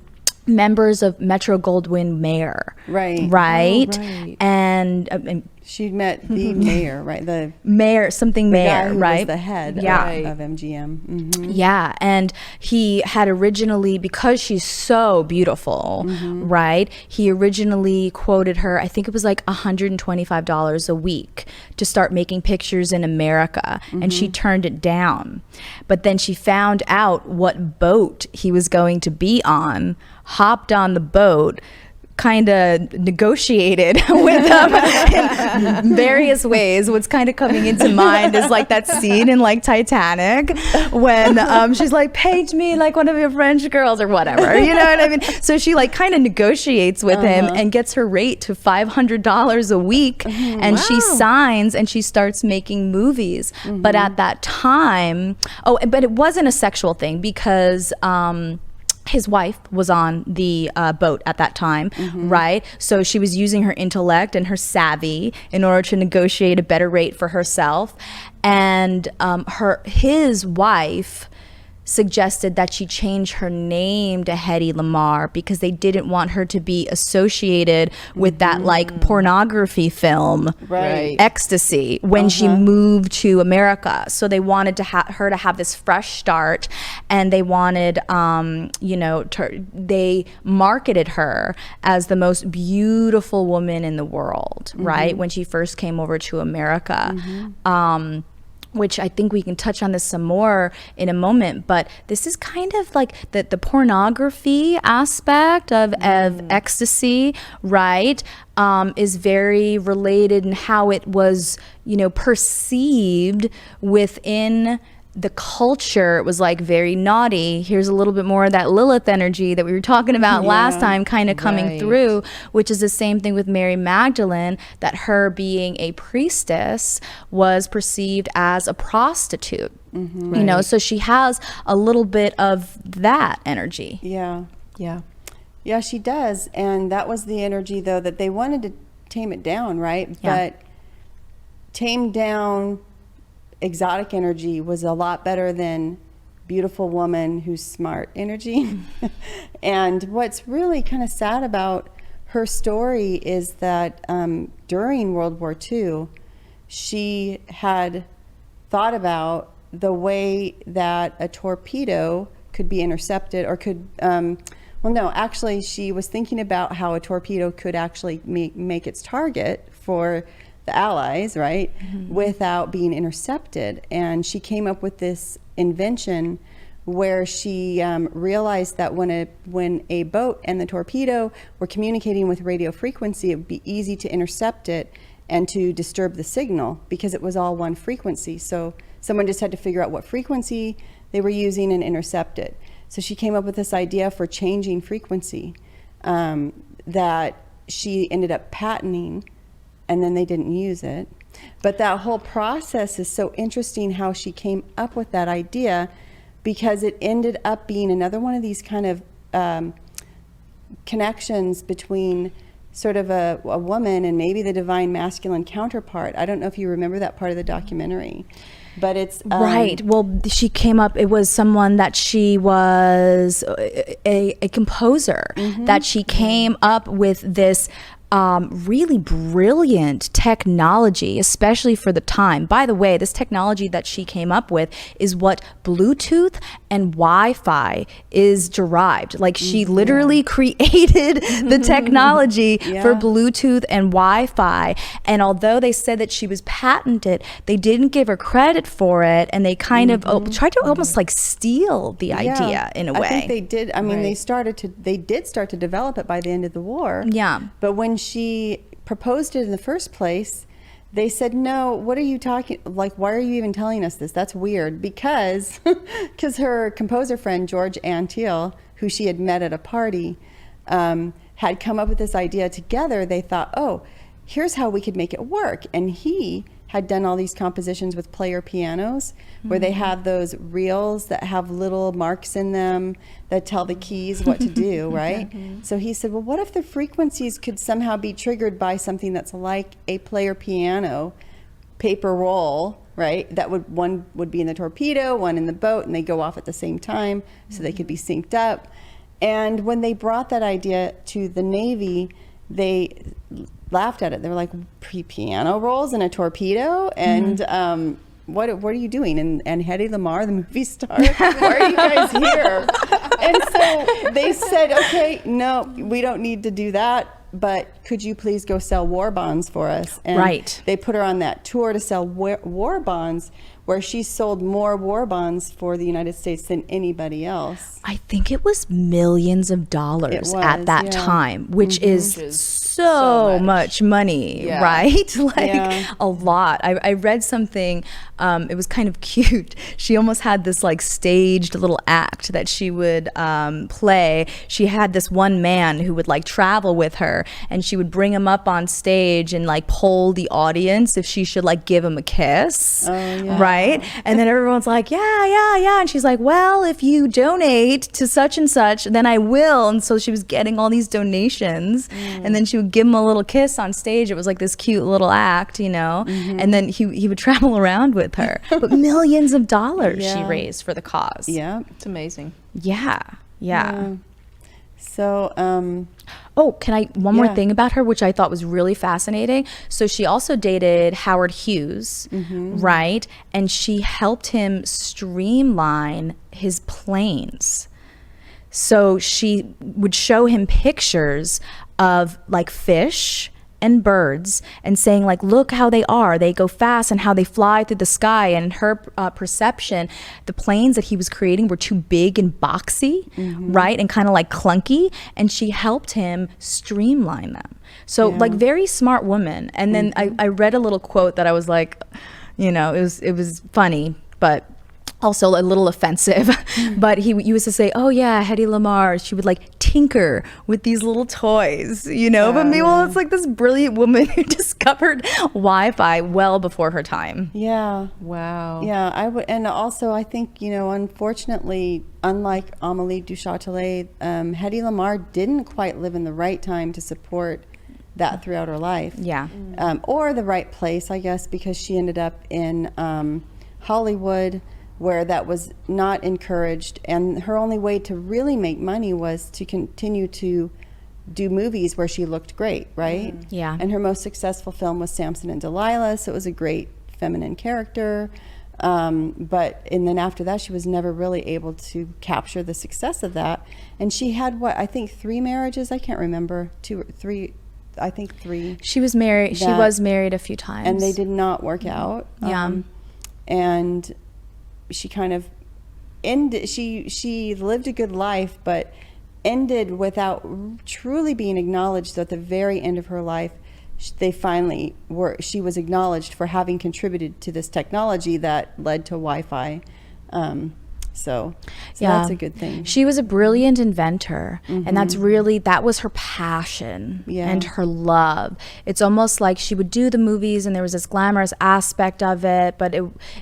members of Metro-Goldwyn-Mayer, right? And
she met the mayor, right? The
mayor, something
the
mayor,
guy who
right?
was the head of MGM.
Yeah, and he had originally, because she's so beautiful, right? He originally quoted her, I think it was like $125 a week to start making pictures in America, and she turned it down. But then she found out what boat he was going to be on, hopped on the boat, kind of negotiated with them in various ways. What's kind of coming into mind is like that scene in like Titanic when she's like, page me like one of your French girls or whatever, you know what I mean? So she like kind of negotiates with him and gets her rate to $500 a week, and she signs and she starts making movies. But at that time, but it wasn't a sexual thing, because his wife was on the boat at that time, right? So she was using her intellect and her savvy in order to negotiate a better rate for herself. And his wife suggested that she change her name to Hedy Lamarr because they didn't want her to be associated with that like pornography film, Ecstasy, when she moved to America. So they wanted to her to have this fresh start, and they wanted, they marketed her as the most beautiful woman in the world, right? When she first came over to America. which I think we can touch on this some more in a moment, but this is kind of like the pornography aspect of ecstasy, right? Is very related in how it was, perceived within the culture. It was like very naughty. Here's a little bit more of that Lilith energy that we were talking about last time kind of coming through, which is the same thing with Mary Magdalene, that her being a priestess was perceived as a prostitute. So she has a little bit of that energy.
Yeah, she does. And that was the energy, though, that they wanted to tame it down, right? But tame down exotic energy was a lot better than beautiful woman who's smart energy. And what's really kind of sad about her story is that during World War II, she had thought about the way that a torpedo could be intercepted or could, actually she was thinking about how a torpedo could actually make its target for the Allies, right, without being intercepted. And she came up with this invention where she realized that when a boat and the torpedo were communicating with radio frequency, it would be easy to intercept it and to disturb the signal because it was all one frequency. So someone just had to figure out what frequency they were using and intercept it. So she came up with this idea for changing frequency that she ended up patenting, and then they didn't use it. But that whole process is so interesting how she came up with that idea, because it ended up being another one of these kind of connections between sort of a woman and maybe the divine masculine counterpart. I don't know if you remember that part of the documentary, but it's
right. Well, she came up, it was someone that she was a composer, that she came up with this really brilliant technology, especially for the time. By the way, this technology that she came up with is what Bluetooth and Wi-Fi is derived. Like she literally created the technology for Bluetooth and Wi-Fi. And although they said that she was patented, they didn't give her credit for it. And they kind of tried to almost like steal the idea in a way.
I think they did. I mean, they did start to develop it by the end of the war.
Yeah.
But when she proposed it in the first place, they said, no, what are you talking, like, why are you even telling us this? That's weird. Because her composer friend, George Antheil, who she had met at a party, had come up with this idea together. They thought, oh, here's how we could make it work. And he had done all these compositions with player pianos where they have those reels that have little marks in them that tell the keys what to do, right? So he said, well, what if the frequencies could somehow be triggered by something that's like a player piano paper roll, right? That one would be in the torpedo, one in the boat, and they go off at the same time so they could be synced up. And when they brought that idea to the Navy, they laughed at it. They were like, piano rolls and a torpedo? And what are you doing? And Hedy Lamarr, the movie star, why are you guys here? And so they said, okay, no, we don't need to do that, but could you please go sell war bonds for us? And they put her on that tour to sell war bonds, where she sold more war bonds for the United States than anybody else.
I think it was millions of dollars at that time, which is so much money, right? Like a lot. I read something, it was kind of cute. She almost had this like staged little act that she would play. She had this one man who would like travel with her, and she would bring him up on stage and like poll the audience if she should like give him a kiss, right? And then everyone's like, yeah. And she's like, well, if you donate to such and such, then I will. And so she was getting all these donations, and then she would give him a little kiss on stage. It was like this cute little act, and then he would travel around with her. But millions of dollars she raised for the cause.
Yeah.
It's amazing.
So,
can I, one more thing about her, which I thought was really fascinating. So she also dated Howard Hughes, right? And she helped him streamline his planes. So she would show him pictures of like fish and birds and saying like, look how they are. They go fast and how they fly through the sky. And in her perception, the planes that he was creating were too big and boxy, right? And kind of like clunky. And she helped him streamline them. So like very smart woman. And then I read a little quote that I was like, you know, it was funny, but also a little offensive. But he used to say, oh yeah, Hedy Lamarr, she would like tinker with these little toys, you know. But meanwhile, it's like this brilliant woman who discovered Wi-Fi well before her time.
Yeah.
Wow.
Yeah, I would, and also I think, you know, unfortunately, unlike Émilie du Châtelet, Hedy Lamarr didn't quite live in the right time to support that throughout her life.
Yeah.
Or the right place, I guess, because she ended up in Hollywood, where that was not encouraged, and her only way to really make money was to continue to do movies where she looked great, right?
Yeah.
And her most successful film was Samson and Delilah, so it was a great feminine character. And then after that, she was never really able to capture the success of that. And she had, what, I think 3 marriages? I can't remember. 2 or 3, I think 3.
She was married. She was married a few times.
And they did not work out.
Yeah.
And she kind of ended, she lived a good life, but ended without truly being acknowledged. At the very end of her life, she was acknowledged for having contributed to this technology that led to Wi-Fi. So that's a good thing.
She was a brilliant inventor, and that was her passion and her love. It's almost like she would do the movies and there was this glamorous aspect of it, but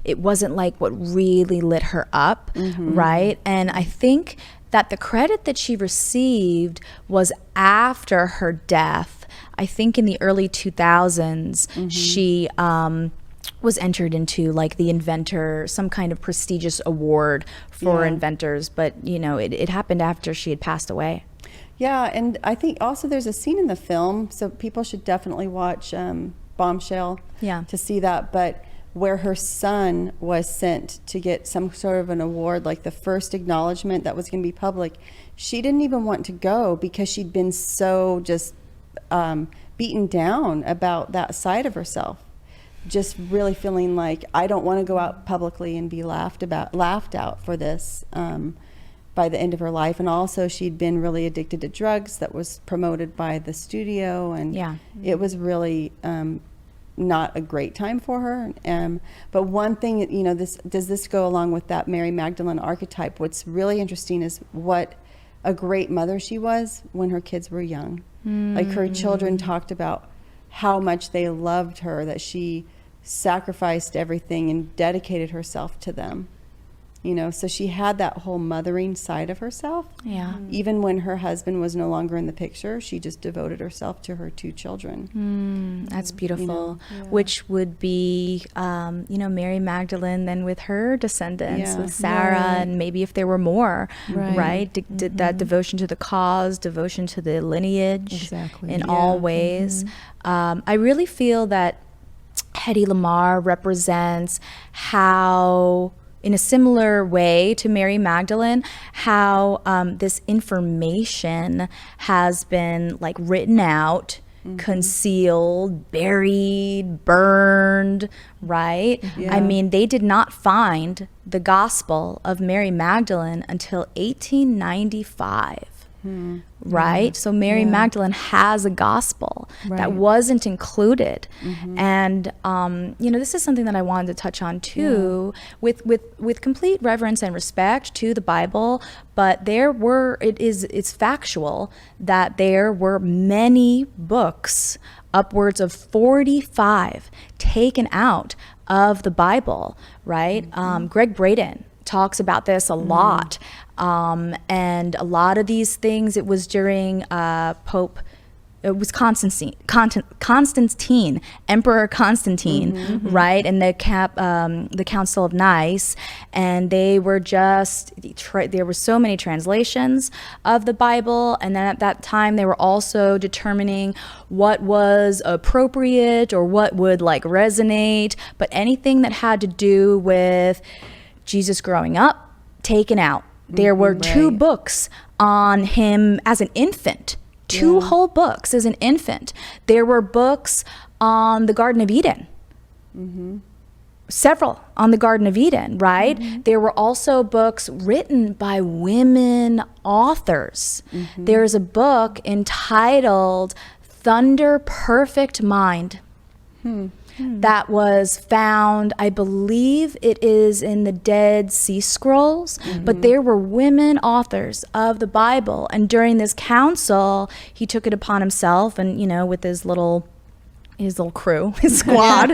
it wasn't like what really lit her up, right? And I think that the credit that she received was after her death. I think in the early 2000s, she was entered into like the inventor, some kind of prestigious award for inventors, but you know, it happened after she had passed away.
Yeah, and I think also there's a scene in the film, so people should definitely watch Bombshell to see that, but where her son was sent to get some sort of an award, like the first acknowledgement that was going to be public. She didn't even want to go because she'd been so just beaten down about that side of herself. Just really feeling like, I don't want to go out publicly and be laughed out for this by the end of her life. And also she'd been really addicted to drugs that was promoted by the studio, and it was really not a great time for her. But one thing, you know, does this go along with that Mary Magdalene archetype? What's really interesting is what a great mother she was when her kids were young. Like her children talked about how much they loved her, that she sacrificed everything and dedicated herself to them. You know, so she had that whole mothering side of herself.
Yeah.
Even when her husband was no longer in the picture, she just devoted herself to her 2 children.
That's beautiful.
You know?
Which would be, you know, Mary Magdalene then with her descendants, with Sarah, and maybe if there were more, right? Did that devotion to the cause, devotion to the lineage in all ways. I really feel that Hedy Lamarr represents how, in a similar way to Mary Magdalene, how this information has been like written out, concealed, buried, burned, right? I mean, they did not find the Gospel of Mary Magdalene until 1895. Right? So Mary Magdalene has a gospel that wasn't included. And, you know, this is something that I wanted to touch on too, with complete reverence and respect to the Bible, but it's factual that there were many books, upwards of 45, taken out of the Bible, right? Greg Braden talks about this a lot. And a lot of these things, it was during it was Constantine, Emperor Constantine, right? And the Council of Nice, and they were just, there were so many translations of the Bible, and then at that time they were also determining what was appropriate or what would like resonate, but anything that had to do with Jesus growing up, taken out. There were 2 books on him as an infant 2 whole books as an infant. There were books on the Garden of Eden. Several on the Garden of Eden, right? There were also books written by women authors. There's a book entitled Thunder Perfect Mind that was found, I believe it is in the Dead Sea Scrolls, but there were women authors of the Bible. And during this council, he took it upon himself, and, you know, with his little crew, his squad,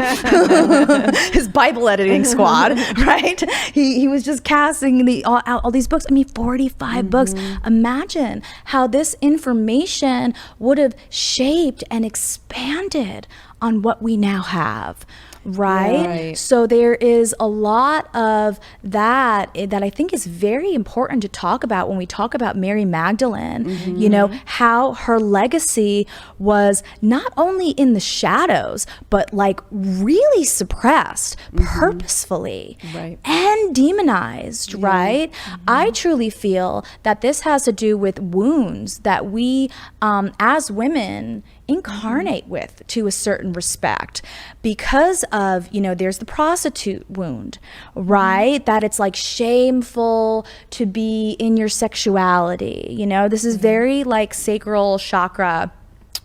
his Bible editing squad, right? He was just casting all these books. I mean, 45 books. Imagine how this information would have shaped and expanded on what we now have. Right? So there is a lot of that I think is very important to talk about when we talk about Mary Magdalene, you know, how her legacy was not only in the shadows, but like really suppressed purposefully and demonized, right? I truly feel that this has to do with wounds that we, as women, incarnate with to a certain respect because of, you know, there's the prostitute wound, right? That it's like shameful to be in your sexuality, you know, this is very like sacral chakra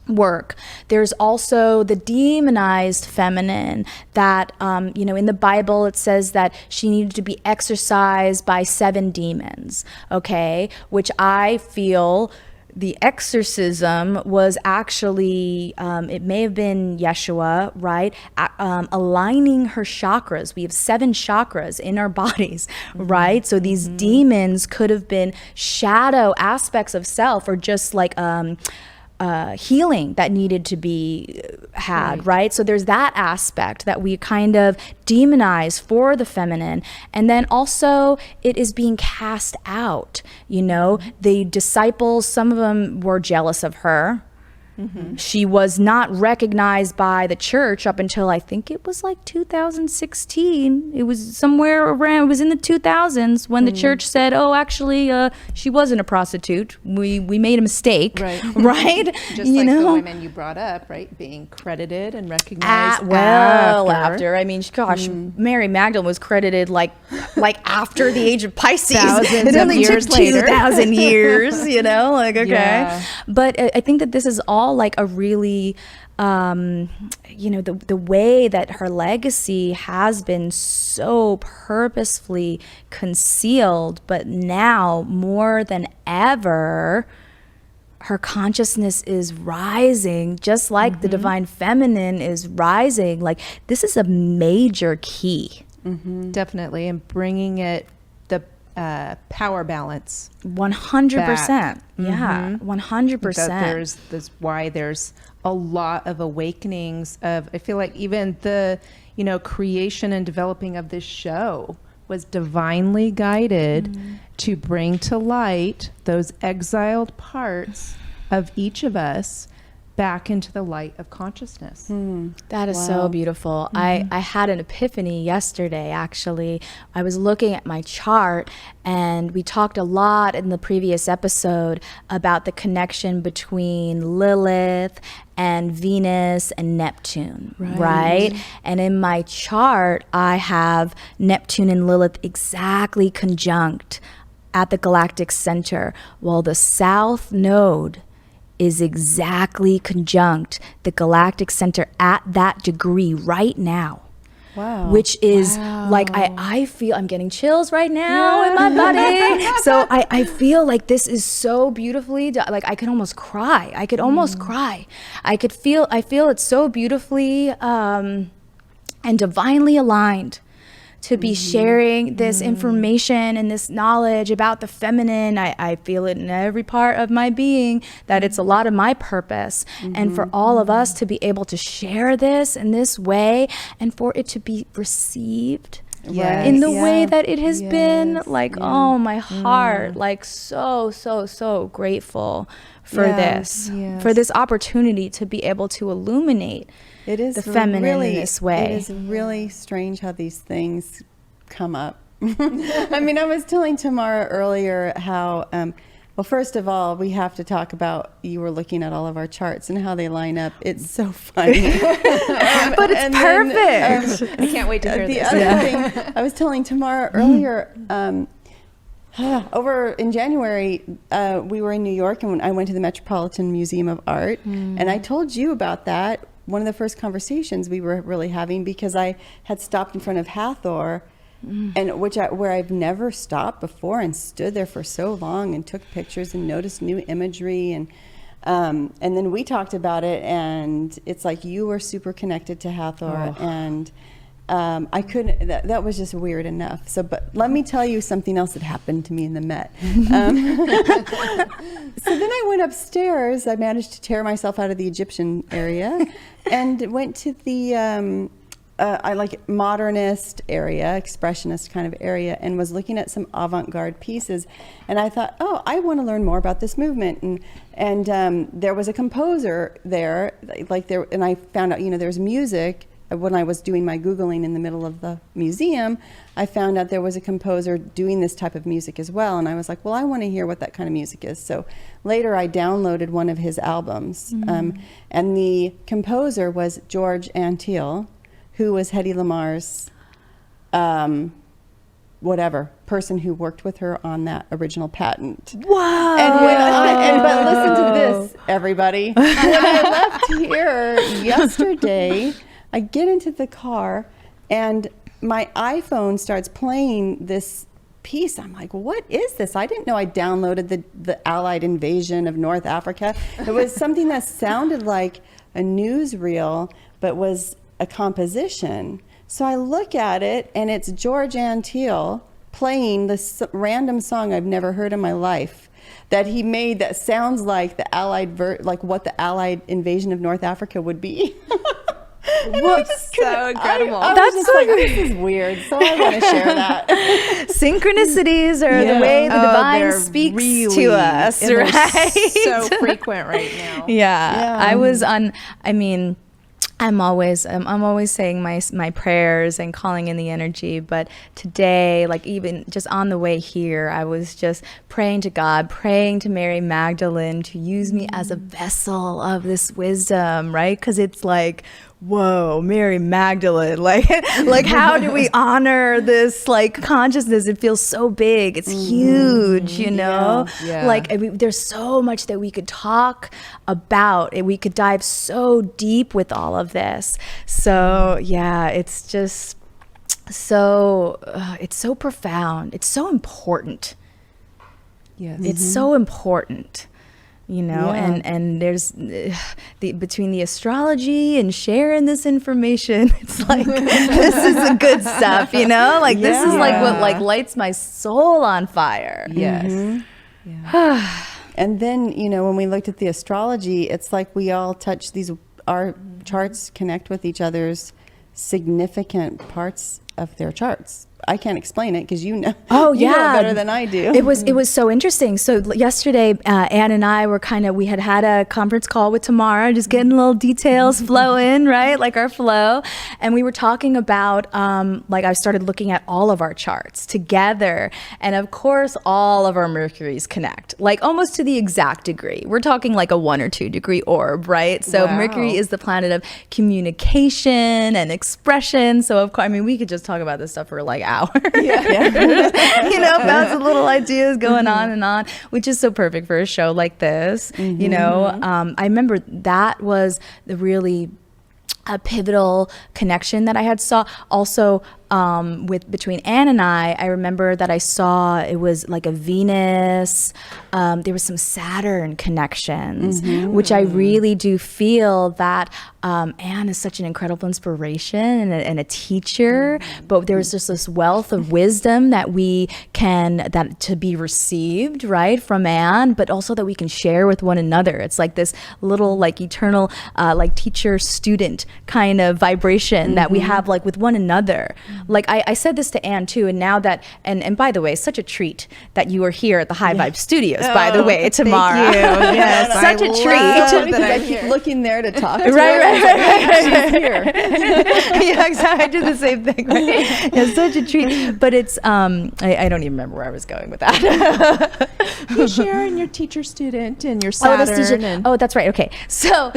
work. There's also the demonized feminine that, you know, in the Bible, it says that she needed to be exorcised by 7 demons, okay? Which I feel the exorcism was actually, it may have been Yeshua, right? Aligning her chakras. We have 7 chakras in our bodies, right? So these demons could have been shadow aspects of self, or just like healing that needed to be had, right? So there's that aspect that we kind of demonize for the feminine. And then also it is being cast out, you know, the disciples, some of them were jealous of her. She was not recognized by the church up until I think it was like 2016. It was somewhere around, it was in the 2000s when the church said, oh, actually, she wasn't a prostitute. We made a mistake, right?
Just like the women you brought up, right? Being credited and recognized after.
I mean, gosh, Mary Magdalene was credited like after the age of Pisces.
Thousands
it only
of years
took
later.
2,000 years, you know, like, okay.
Yeah.
But I think that this is all like a really, you know, the way that her legacy has been so purposefully concealed, but now more than ever, her consciousness is rising, just like the divine feminine is rising. Like, this is a major key.
Definitely, and bringing it the power balance.
100%. Yeah, 100%.
That's why there's a lot of awakenings of, I feel like even the, you know, creation and developing of this show was divinely guided to bring to light those exiled parts of each of us back into the light of consciousness.
That is so beautiful. I had an epiphany yesterday, actually. I was looking at my chart, and we talked a lot in the previous episode about the connection between Lilith and Venus and Neptune, right? And in my chart, I have Neptune and Lilith exactly conjunct at the galactic center, while the south node is exactly conjunct the galactic center at that degree right now.
Wow.
Which is like, I feel, I'm getting chills right now in my body. So I feel like this is so beautifully, like I could almost cry. I feel it's so beautifully and divinely aligned to be sharing this information and this knowledge about the feminine. I feel it in every part of my being, that it's a lot of my purpose. And for all of us to be able to share this in this way, and for it to be received in the way that it has been, like, oh, my heart, like so grateful for this, for this opportunity to be able to illuminate
It is
the feminine
really,
in this way.
It is really strange how these things come up. I mean, I was telling Tamara earlier how Well, first of all, we have to talk about, you were looking at all of our charts and how they line up. It's so funny.
But it's perfect.
I can't wait to hear
The
this.
other thing, I was telling Tamara earlier, over in January, we were in New York, and I went to the Metropolitan Museum of Art, and I told you about that. One of the first conversations we were really having, because I had stopped in front of Hathor, and where I've never stopped before, and stood there for so long and took pictures and noticed new imagery, and then we talked about it, and it's like you were super connected to Hathor, and I couldn't. That was just weird enough. So, but let me tell you something else that happened to me in the Met. So then I went upstairs. I managed to tear myself out of the Egyptian area, and went to the I like modernist area, expressionist kind of area, and was looking at some avant-garde pieces. And I thought, oh, I want to learn more about this movement. And there was a composer there, and I found out, there was music. When I was doing my Googling in the middle of the museum, I found out there was a composer doing this type of music as well. And I was like, well, I want to hear what that kind of music is. So later I downloaded one of his albums. And the composer was George Antheil, who was Hedy Lamarr's person who worked with her on that original patent.
Wow.
But listen to this, everybody. When I left here yesterday, I get into the car and my iPhone starts playing this piece. I'm like, what is this? I didn't know I downloaded the Allied invasion of North Africa. It was something that sounded like a newsreel, but was a composition. So I look at it, and it's George Antheil playing this random song I've never heard in my life that he made that sounds like the Allied like what the Allied invasion of North Africa would be.
What's so incredible?
That's so like, this is weird. So I want to share that.
Synchronicities are the way the divine speaks to us, right?
So frequent right now.
Yeah. I was on. I'm always saying my prayers and calling in the energy, but today, like even just on the way here, I was just praying to God, praying to Mary Magdalene to use me as a vessel of this wisdom, right? Because it's like, whoa, Mary Magdalene, like how do we honor this like consciousness? It feels so big, it's huge,
Yeah.
Like there's so much that we could talk about, and we could dive so deep with all of this. So yeah, it's just so it's so profound, it's so important.
Yes.
It's so important. And there's between the astrology and sharing this information, it's like this is the good stuff, this is like what like lights my soul on fire.
Yes. Yeah.
And then, when we looked at the astrology, it's like we all touch our charts connect with each other's significant parts of their charts. I can't explain it because you know.
Oh
you
yeah,
know it better than I do.
It was so interesting. So yesterday, Anne and I were we had a conference call with Tamara, just getting little details flowing, right, like our flow, and we were talking about I started looking at all of our charts together, and of course all of our Mercuries connect, like almost to the exact degree. We're talking like a 1 or 2 degree orb, right? So
wow.
Mercury is the planet of communication and expression. So of course, we could just talk about this stuff for like hours. Bouncing little ideas going on and on, which is so perfect for a show like this. I remember that was the really a pivotal connection that I had saw. Also, between Anne and I remember that I saw it was like a Venus. There was some Saturn connections, which I really do feel that Anne is such an incredible inspiration and a teacher. But there's just this wealth of wisdom that to be received, right, from Anne, but also that we can share with one another. It's like this little like eternal like teacher-student kind of vibration that we have like with one another. Like I said this to Anne too, and now that, and by the way, such a treat that you are here at the High Vibe Studios, by the way, Tamara.
Thank you. Yes,
Such a treat.
Because I keep looking there to talk to
Right.
She's here.
Yeah, exactly. I do the same thing. Right? It's such a treat. But it's, I don't even remember where I was going with that.
You share and your teacher student and your Saturn.
Oh, that's right. Okay. So,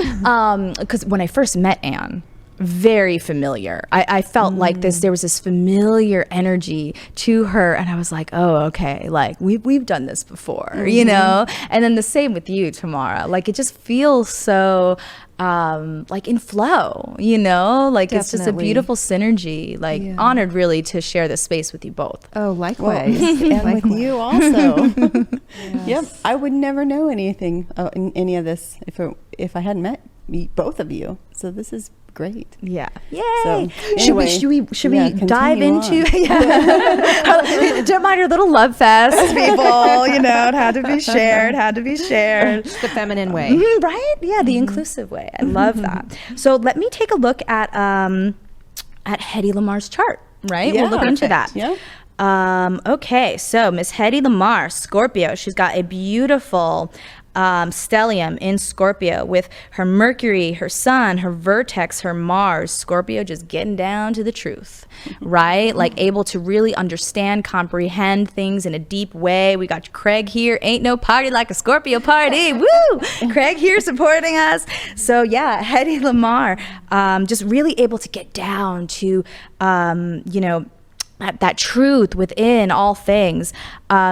because when I first met Anne, very familiar. I felt like there was this familiar energy to her, and I was like, oh, okay, like we've done this before, you know? And then the same with you, Tamara. Like it just feels so like in flow, you know? Like it's just a
Definitely.
beautiful synergy. Like honored really to share this space with you both.
Oh, likewise.
And with you also. Yep. I would never know anything, any of this if I hadn't met both of you. So this is great.
Yeah. Yay.
So,
Should we dive
continue
into don't mind our little love fest, people, you know, it had to be shared,
The feminine way.
right? Yeah, the inclusive way. I love that. So let me take a look at Hedy Lamarr's chart, right?
Yeah,
we'll look into that.
Yeah.
Okay, so Miss Hedy Lamarr, Scorpio, she's got a beautiful stellium in Scorpio with her Mercury, her Sun, her vertex, her Mars. Scorpio just getting down to the truth, right? Like able to really understand, comprehend things in a deep way. We got Craig here. Ain't no party like a Scorpio party. Woo! Craig here supporting us. So yeah, Hedy Lamarr, just really able to get down to, you know, that truth within all things.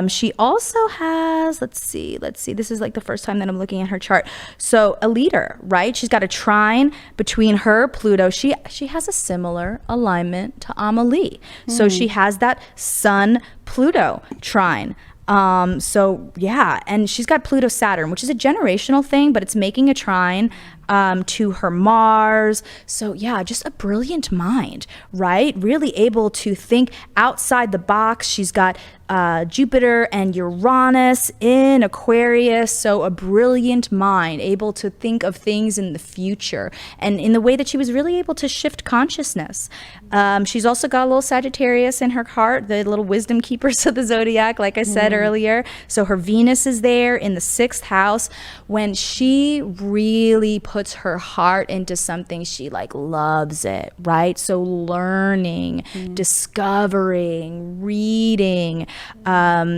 She also has, let's see, this is like the first time that I'm looking at her chart. So a leader, right? She's got a trine between her, Pluto. She has a similar alignment to Amelie. So she has that Sun Pluto trine. So yeah, and she's got Pluto Saturn, which is a generational thing, but it's making a trine to her Mars. So yeah, just a brilliant mind, right? Really able to think outside the box. She's got Jupiter and Uranus in Aquarius, so a brilliant mind, able to think of things in the future and in the way that she was really able to shift consciousness. She's also got a little Sagittarius in her heart, the little wisdom keepers of the zodiac, like I said earlier. So her Venus is there in the 6th house. When she really puts her heart into something, she like loves it, right? So learning, discovering, reading.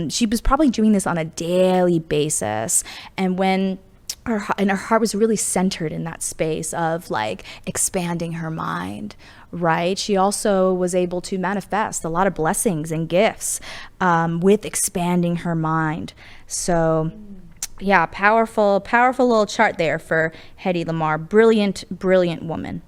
She was probably doing this on a daily basis. And when her heart was really centered in that space of like expanding her mind, right? She also was able to manifest a lot of blessings and gifts with expanding her mind. So yeah, powerful little chart there for Hedy Lamarr. Brilliant woman.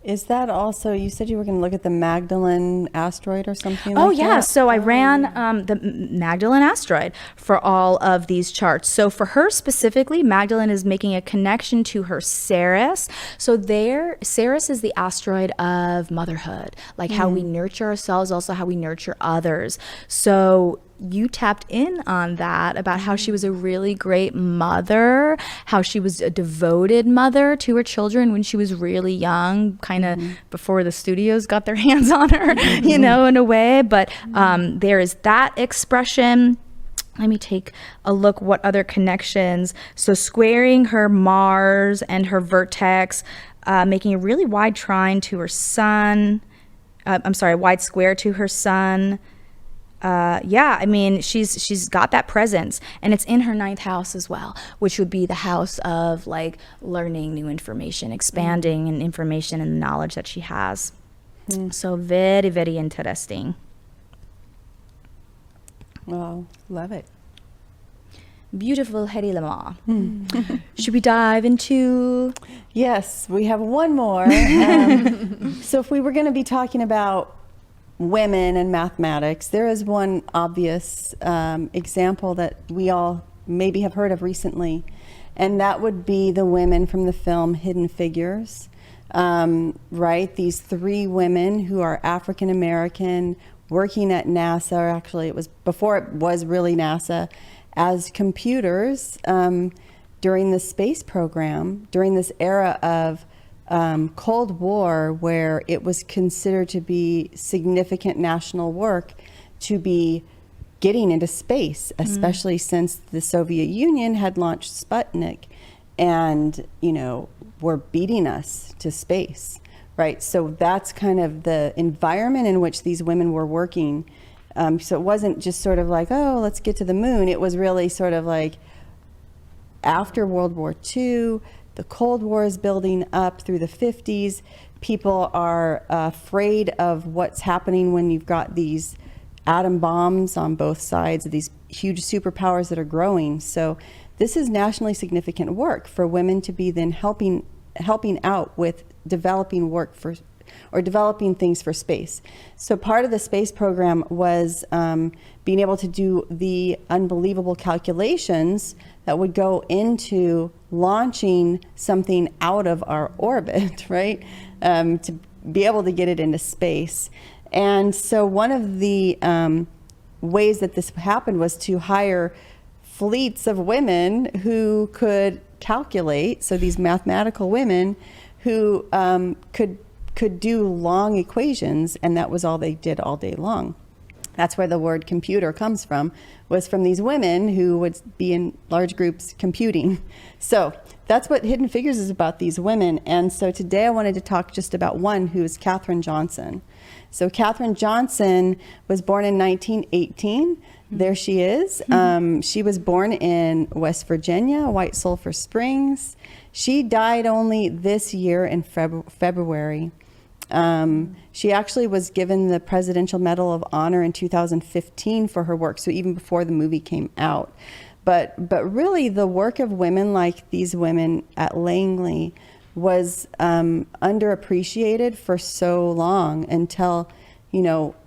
Is that also, you said you were going to look at the Magdalene asteroid or something like that?
Oh yeah, so I ran the Magdalene asteroid for all of these charts. So for her specifically, Magdalene is making a connection to her Ceres. So there, Ceres is the asteroid of motherhood, like how we nurture ourselves, also how we nurture others. So you tapped in on that about how she was a really great mother, how she was a devoted mother to her children when she was really young, kind of before the studios got their hands on her, you know, in a way. But there is that expression. Let me take a look what other connections. So squaring her Mars and her vertex, making a really wide trine to her Sun. Wide square to her Sun. Yeah, I mean, she's got that presence, and it's in her 9th house as well, which would be the house of like learning new information, expanding and information and knowledge that she has. So very, very interesting.
Wow.
Love it.
Beautiful Hedy Lamarr. Should we dive into?
Yes, we have one more. So if we were going to be talking about women and mathematics, there is one obvious example that we all maybe have heard of recently, and that would be the women from the film Hidden Figures, right? These 3 women who are African American, working at NASA, or actually it was before it was really NASA, as computers during the space program, during this era of Cold War, where it was considered to be significant national work to be getting into space, especially since the Soviet Union had launched Sputnik and, were beating us to space, right? So that's kind of the environment in which these women were working. So it wasn't just sort of like, oh, let's get to the moon. It was really sort of like after World War II, the Cold War is building up through the 50s. People are afraid of what's happening when you've got these atom bombs on both sides of these huge superpowers that are growing. So this is nationally significant work for women to be then helping out with developing work for, or developing things for space. So part of the space program was being able to do the unbelievable calculations that would go into launching something out of our orbit, right? To be able to get it into space. And so one of the ways that this happened was to hire fleets of women who could calculate, so these mathematical women who could do long equations, and that was all they did all day long. That's where the word computer comes from, was from these women who would be in large groups computing. So that's what Hidden Figures is about, these women. And so today I wanted to talk just about one, who is Katherine Johnson. So Katherine Johnson was born in 1918. There she is. She was born in West Virginia, White Sulphur Springs. She died only this year in February. She actually was given the Presidential Medal of Honor in 2015 for her work, so even before the movie came out. But really the work of women like these women at Langley was underappreciated for so long until,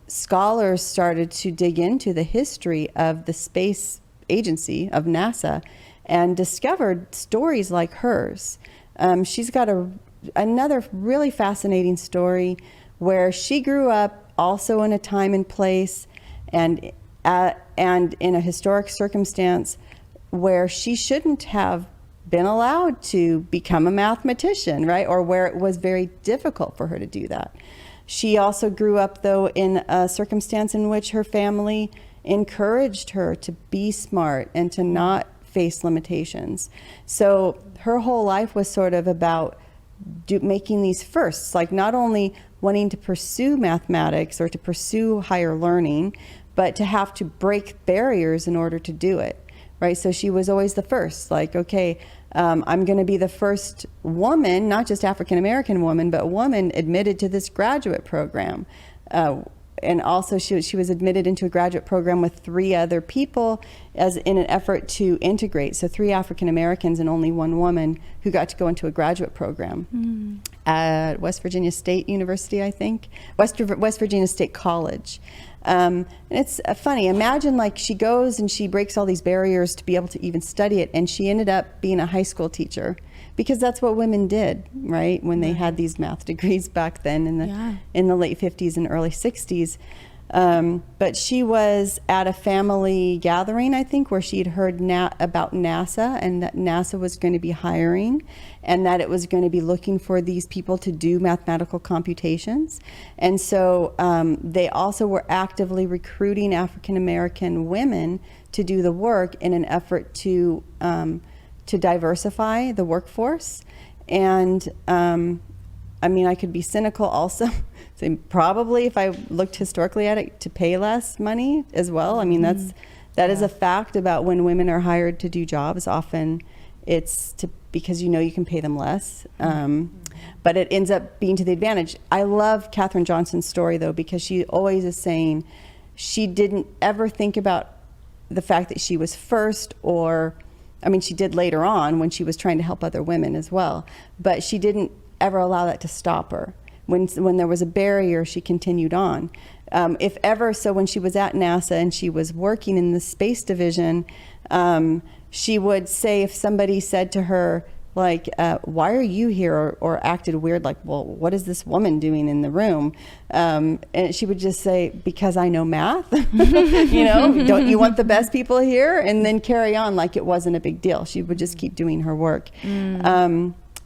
scholars started to dig into the history of the space agency of NASA and discovered stories like hers. She's got another really fascinating story where she grew up also in a time and place and in a historic circumstance where she shouldn't have been allowed to become a mathematician, right? Or where it was very difficult for her to do that. She also grew up, though, in a circumstance in which her family encouraged her to be smart and to not face limitations. So her whole life was sort of about making these firsts, like not only wanting to pursue mathematics or to pursue higher learning, but to have to break barriers in order to do it. Right, so she was always the first, like, okay, I'm going to be the first woman, not just African-American woman, but woman admitted to this graduate program. And also she was admitted into a graduate program with 3 other people as in an effort to integrate. So 3 African-Americans and only 1 woman who got to go into a graduate program at West Virginia State University, I think, West Virginia State College. And it's funny, imagine like she goes and she breaks all these barriers to be able to even study it, and she ended up being a high school teacher because that's what women did, right? When they had these math degrees back then in the late 50s and early 60s. But she was at a family gathering, I think, where she had heard about NASA and that NASA was going to be hiring and that it was going to be looking for these people to do mathematical computations. And so they also were actively recruiting African-American women to do the work in an effort to diversify the workforce. And I mean, I could be cynical also. So probably if I looked historically at it, to pay less money as well. I mean, that is a fact about when women are hired to do jobs. Often it's because you can pay them less. But it ends up being to the advantage. I love Katherine Johnson's story though, because she always is saying she didn't ever think about the fact that she was first, or, I mean, she did later on when she was trying to help other women as well, but she didn't ever allow that to stop her. When there was a barrier, she continued on. If ever, so when she was at NASA and she was working in the space division, she would say, if somebody said to her, like, why are you here, or acted weird, like, well, what is this woman doing in the room? And she would just say, because I know math, don't you want the best people here? And then carry on like it wasn't a big deal. She would just keep doing her work.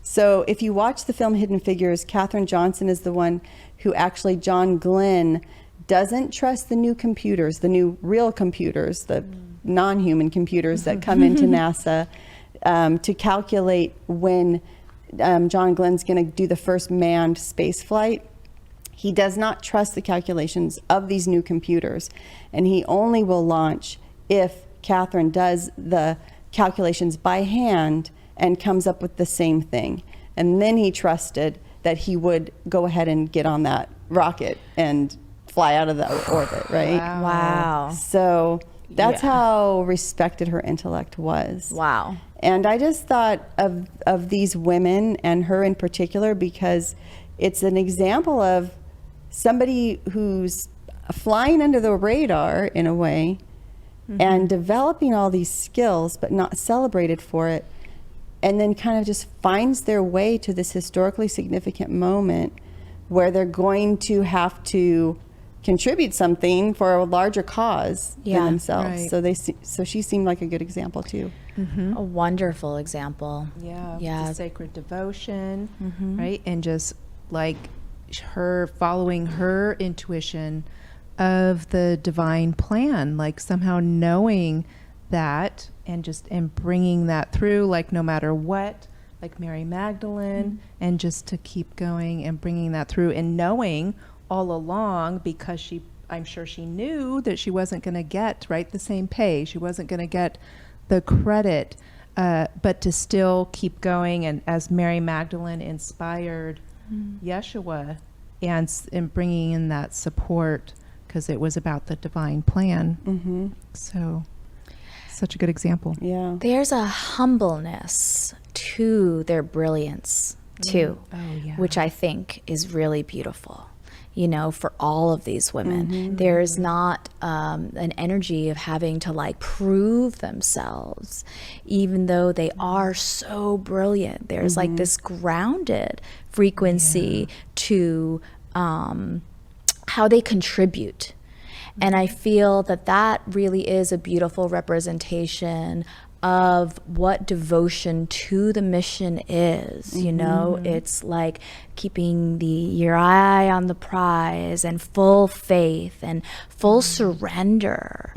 So if you watch the film Hidden Figures, Katherine Johnson is the one who actually, John Glenn doesn't trust the new computers, the new real computers, the non-human computers that come into NASA to calculate when John Glenn's going to do the first manned space flight. He does not trust the calculations of these new computers, and he only will launch if Katherine does the calculations by hand and comes up with the same thing. And then he trusted that he would go ahead and get on that rocket and fly out of the orbit, right?
Wow.
So that's how respected her intellect was.
Wow.
And I just thought of these women, and her in particular, because it's an example of somebody who's flying under the radar in a way, and developing all these skills but not celebrated for it, and then kind of just finds their way to this historically significant moment where they're going to have to contribute something for a larger cause than themselves.
Right.
So she seemed like a good example too.
A wonderful example.
The sacred devotion, right? And just like her following her intuition of the divine plan, like somehow knowing that and bringing that through, like no matter what, like Mary Magdalene, and just to keep going and bringing that through, and knowing all along, because I'm sure she knew that she wasn't going to get the same pay, she wasn't going to get the credit, but to still keep going, and as Mary Magdalene inspired Yeshua, and bringing in that support, because it was about the divine plan. So such a good example.
Yeah.
There's a humbleness to their brilliance too, which I think is really beautiful. You know, for all of these women, there's not an energy of having to like prove themselves, even though they are so brilliant. There's like this grounded frequency to how they contribute. And I feel that that really is a beautiful representation of what devotion to the mission is. You know, it's like keeping your eye on the prize, and full faith and full surrender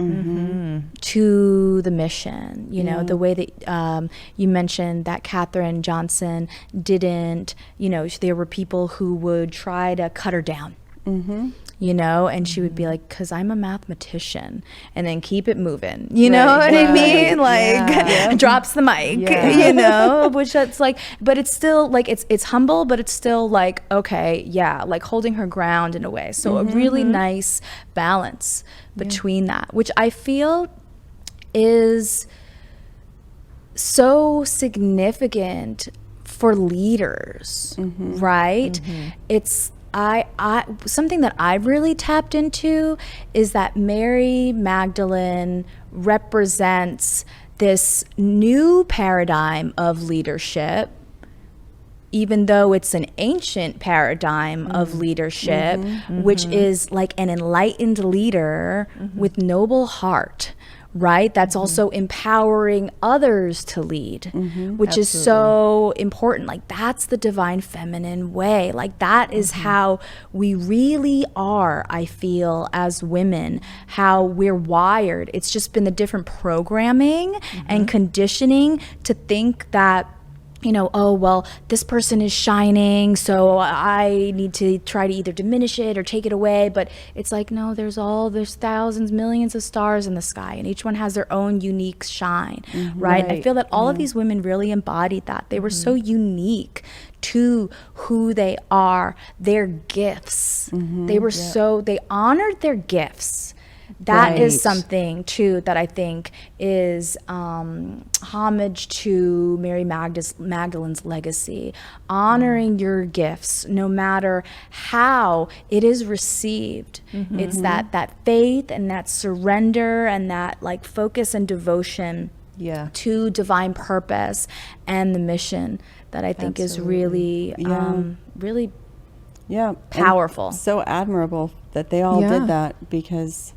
to the mission. You know, the way that you mentioned that Katherine Johnson didn't, you know, there were people who would try to cut her down. You know, and she would be like, because I'm a mathematician, and then keep it moving. You know what I mean? Like, drops the mic, you know, which that's like, but it's still like, it's humble, but it's still like, okay, like holding her ground in a way. So a really nice balance between that, which I feel is so significant for leaders, right? It's, I something that I really tapped into is that Mary Magdalene represents this new paradigm of leadership, even though it's an ancient paradigm of leadership, which is like an enlightened leader with noble heart. Right? That's also empowering others to lead, which is so important. Like, that's the divine feminine way. Like, that is how we really are, I feel, as women, how we're wired. It's just been the different programming and conditioning to think that, you know, oh, well, this person is shining, so I need to try to either diminish it or take it away. But it's like, no, there's thousands, millions of stars in the sky, and each one has their own unique shine, right? I feel that all of these women really embodied that. They were so unique to who they are, their gifts. They were they honored their gifts. That is something too that I think is homage to Mary Magdalene's legacy, honoring your gifts no matter how it is received. It's that faith and that surrender and that like focus and devotion to divine purpose and the mission that I think is really really powerful.
And so admirable that they all did that, because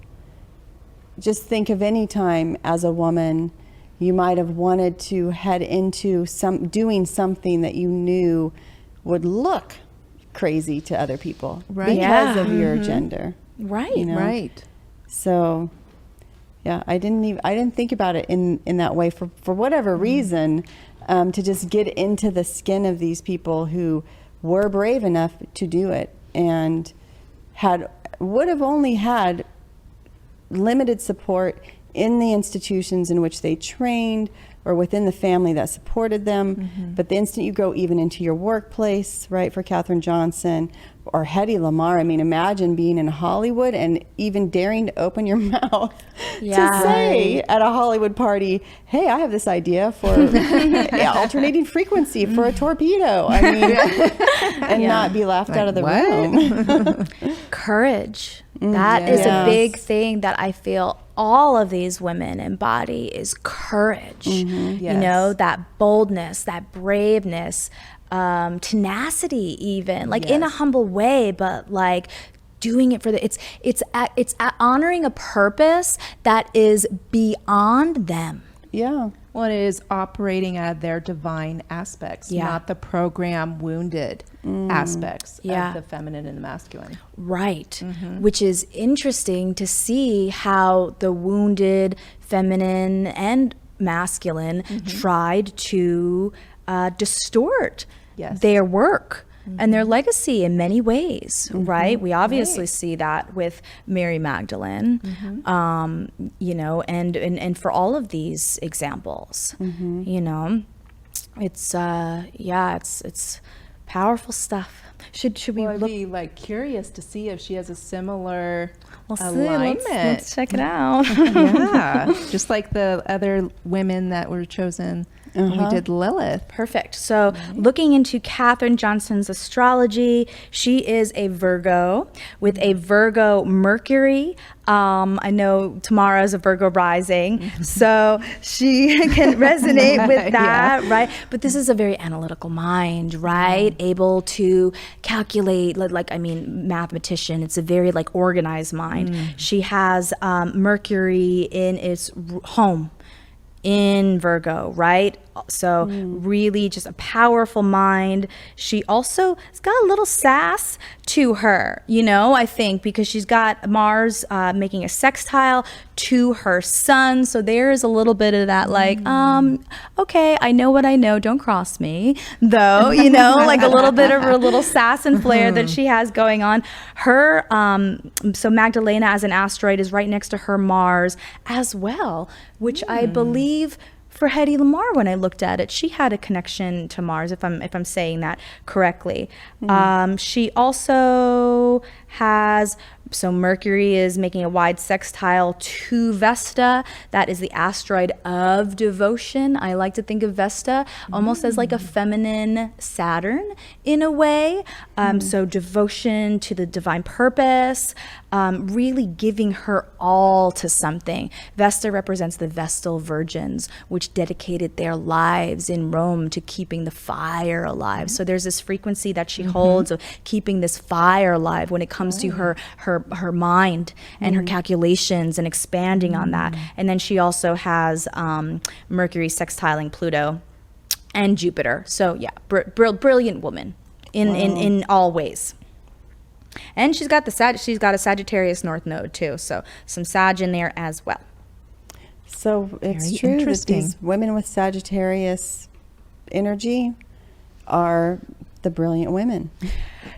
just think of any time as a woman you might have wanted to head into doing something that you knew would look crazy to other people
Right.
because
Yeah.
of your gender.
Right.
You know?
Right.
So, yeah, I didn't think about it in that way for whatever reason, to just get into the skin of these people who were brave enough to do it and would have only had limited support in the institutions in which they trained or within the family that supported them. But the instant you go even into your workplace, right, for Katherine Johnson or Hedy Lamarr, I mean, imagine being in Hollywood and even daring to open your mouth
Yeah.
to say at a Hollywood party, hey, I have this idea for alternating frequency for a torpedo. I mean, and not be laughed out of the room.
Courage. That is a
Yes.
big thing that I feel all of these women embody is courage. You know,
Yes.
that boldness, that braveness, tenacity, even like in a
Yes.
humble way, but like doing it for it's honoring a purpose that is beyond them.
Yeah.
Well, it is operating out of their divine aspects,
Yeah.
not the program wounded aspects
Yeah.
of the feminine and the masculine.
Right. Which is interesting to see how the wounded feminine and masculine tried to distort
Yes.
their work and their legacy in many ways, right? We obviously
Right.
see that with Mary Magdalene, you know, and for all of these examples, you know, it's it's powerful stuff. Should we
Well, I'd
look?
be like curious to see if she has a similar
Let's see,
alignment.
let's check it out.
Yeah, just like the other women that were chosen when we did Lilith.
Perfect. So looking into Katherine Johnson's astrology, she is a Virgo with a Virgo Mercury. I know Tamara is a Virgo rising, so she can resonate with that, right? But this is a very analytical mind, right? Able to calculate, I mean, mathematician. It's a very like organized mind. She has Mercury in its home in Virgo, right? So really just a powerful mind. She also has got a little sass to her, you know, I think, because she's got Mars making a sextile to her sun. So there's a little bit of that like, okay, I know what I know, don't cross me, though, you know, like a little bit of her little sass and flair that she has going on. Her, so Magdalena as an asteroid is right next to her Mars as well, which I believe for Hedy Lamarr, when I looked at it, she had a connection to Mars, if I'm saying that correctly. She also has, so Mercury is making a wide sextile to Vesta. That is the asteroid of devotion. I like to think of Vesta almost as like a feminine Saturn in a way. So devotion to the divine purpose, really giving her all to something. Vesta represents the Vestal virgins, which dedicated their lives in Rome to keeping the fire alive. So there's this frequency that she holds of keeping this fire alive when it comes to her mind and her calculations and expanding on that. And then she also has Mercury sextiling Pluto and Jupiter. So yeah, brilliant woman in all ways. And she's got a Sagittarius North Node too, so some Sag in there as well.
So it's
Very
true that
interesting.
these women with Sagittarius energy are the brilliant women.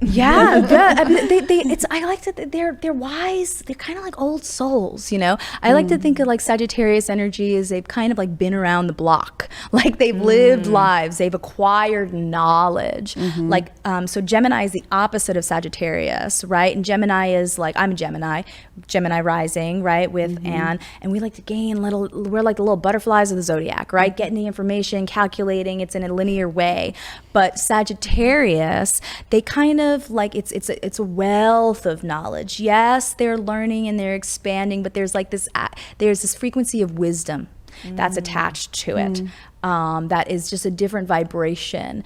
Yeah, I mean, I like to. They're wise. They're kind of like old souls, you know. I like to think of like Sagittarius energy as they've kind of like been around the block, like they've lived lives, they've acquired knowledge. Like, so Gemini is the opposite of Sagittarius, right? And Gemini is like, I'm a Gemini rising, right? With Anne, and we like to gain we're like the little butterflies of the zodiac, right? Getting the information, calculating, it's in a linear way. But Sagittarius, they kind of like it's a wealth of knowledge. Yes, they're learning and they're expanding, but there's like there's this frequency of wisdom that's attached to it. That is just a different vibration.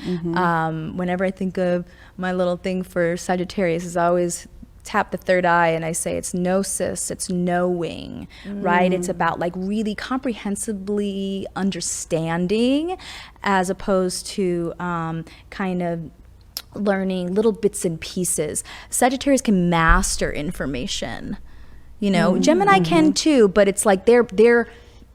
Whenever I think of my little thing for Sagittarius, is always tap the third eye and I say it's gnosis, it's knowing, right? It's about like really comprehensively understanding as opposed to kind of learning little bits and pieces. Sagittarius can master information, you know. Gemini can too, but it's like they're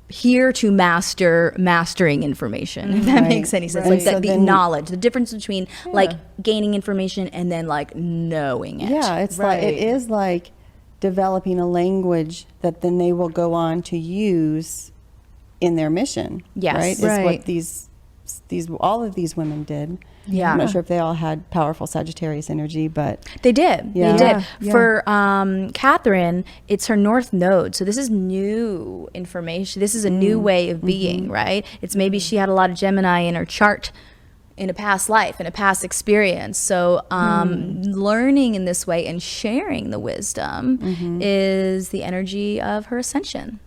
here to mastering information, if that makes any sense. Like
So
the
then-
knowledge, the difference between like gaining information and then like knowing it.
Yeah, it's like it is like developing a language that then they will go on to use in their mission.
Yes.
Right? Is
Right.
what these all of these women did.
Yeah.
I'm not sure if they all had powerful Sagittarius energy, but
They did.
Yeah.
They did.
Yeah.
For Katherine, it's her North Node. So this is new information. This is a new way of being, right? It's maybe she had a lot of Gemini in her chart in a past life, in a past experience. So learning in this way and sharing the wisdom is the energy of her ascension.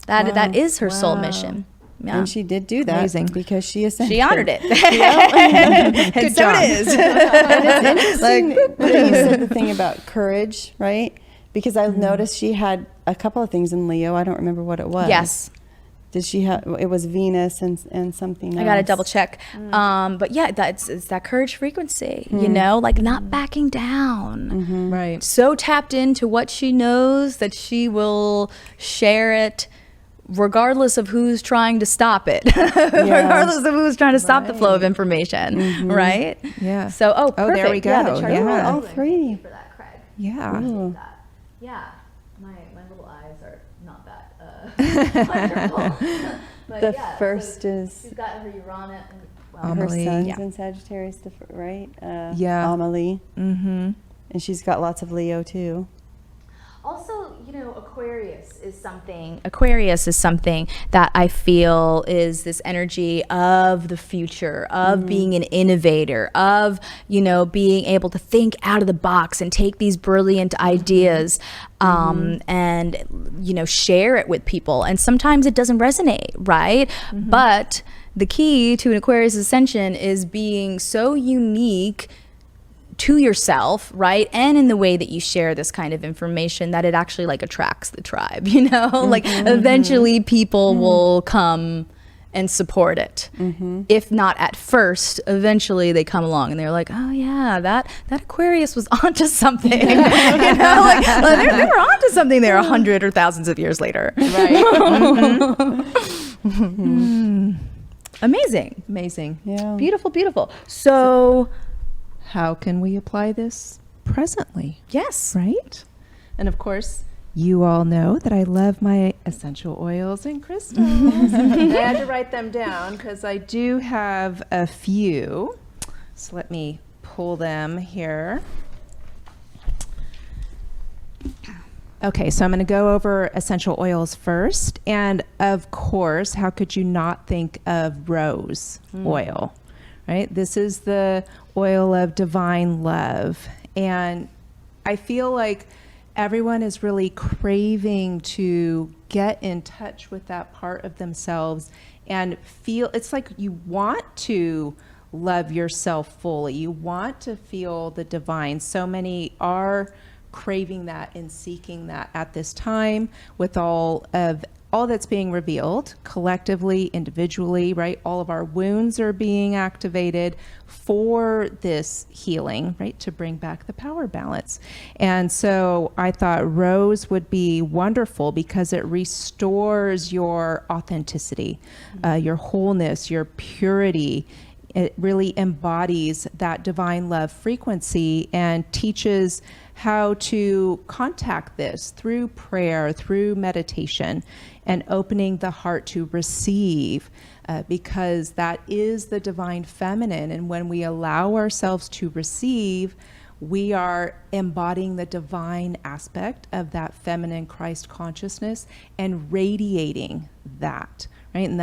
That is her soul mission. Yeah.
and she did do that
Amazing.
because she ascended.
She honored it. And
Good
so
job.
it is.
And it's interesting that you said the thing about courage, right? Because I've noticed she had a couple of things in Leo. I don't remember what it was.
Yes.
Did she have? It was Venus and something else.
I got to double check. But yeah, it's that courage frequency, you know, like not backing down.
Right.
So tapped into what she knows that she will share it regardless of who's trying to stop it, regardless of who's trying to stop the flow of information, right?
Yeah.
So,
Oh,
perfect.
there we go.
Yeah, the chart-
Yeah.
all three.
For that, Craig.
Yeah.
Ooh.
Yeah. My little eyes are not that wonderful. But
The
yeah,
first
so
is
she's got her Uranus and
her
Amelie.
son's
Yeah.
in Sagittarius, right?
Yeah.
Amelie.
Mm-hmm.
And she's got lots of Leo too.
Also, you know, Aquarius is something that I feel is this energy of the future, of being an innovator, of, you know, being able to think out of the box and take these brilliant ideas and, you know, share it with people. And sometimes it doesn't resonate, right? But the key to an Aquarius ascension is being so unique to yourself, right? And in the way that you share this kind of information that it actually like attracts the tribe, you know? Like eventually people will come and support it. If not at first, eventually they come along and they're like, oh yeah, that Aquarius was onto something. You know, like they were onto something there 100 or thousands of years later.
Right.
Amazing.
Amazing.
Yeah.
Beautiful, beautiful. So
How can we apply this presently?
yes.
Right? And of course, you all know that I love my essential oils and crystals. I had to write them down because I do have a few. So let me pull them here. Okay, so I'm going to go over essential oils first. And of course, how could you not think of rose oil? Right? This is the oil of divine love. And I feel like everyone is really craving to get in touch with that part of themselves and feel it's like you want to love yourself fully. You want to feel the divine. So many are craving that and seeking that at this time with all that's being revealed collectively, individually, right? All of our wounds are being activated for this healing, right? To bring back the power balance. And so I thought rose would be wonderful because it restores your authenticity, your wholeness, your purity. It really embodies that divine love frequency and teaches how to contact this through prayer, through meditation, and opening the heart to receive, because that is the divine feminine. And when we allow ourselves to receive, we are embodying the divine aspect of that feminine Christ consciousness and radiating that. Right, and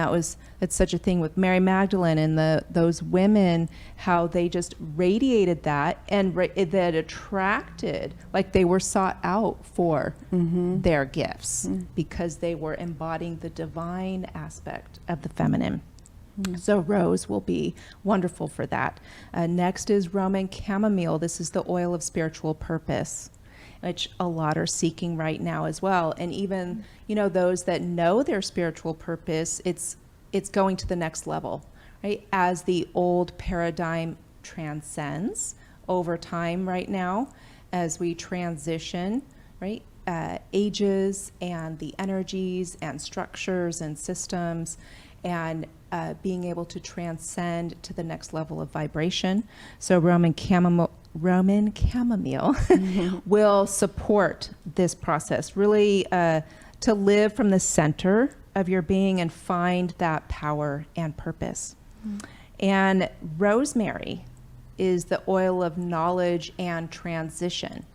it's such a thing with Mary Magdalene and those women, how they just radiated that and that attracted, like they were sought out for their gifts because they were embodying the divine aspect of the feminine. So rose will be wonderful for that. Next is Roman chamomile. This is the oil of spiritual purpose. which a lot are seeking right now as well. And even, those that know their spiritual purpose, it's going to the next level, right? As the old paradigm transcends over time right now, as we transition, right? Ages and the energies and structures and systems, and being able to transcend to the next level of vibration. So Roman chamomile will support this process, really to live from the center of your being and find that power and purpose. And rosemary is the oil of knowledge and transition.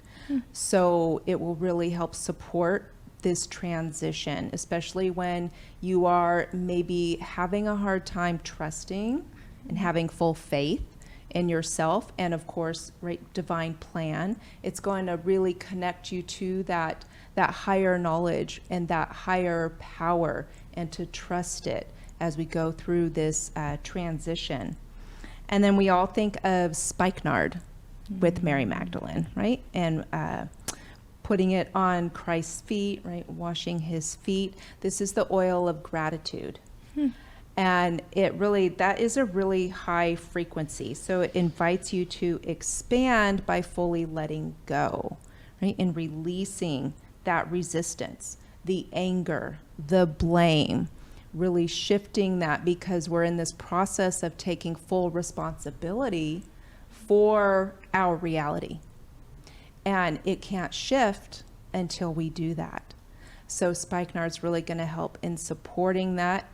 So it will really help support this transition, especially when you are maybe having a hard time trusting and having full faith in yourself, and of course, right, divine plan. It's going to really connect you to that higher knowledge and that higher power, and to trust it as we go through this transition. And then we all think of spikenard with Mary Magdalene, right? And putting it on Christ's feet, right? Washing his feet. This is the oil of gratitude. And that is a really high frequency. So it invites you to expand by fully letting go, right? And releasing that resistance, the anger, the blame, really shifting that, because we're in this process of taking full responsibility for our reality. And it can't shift until we do that. So spikenard's really going to help in supporting that,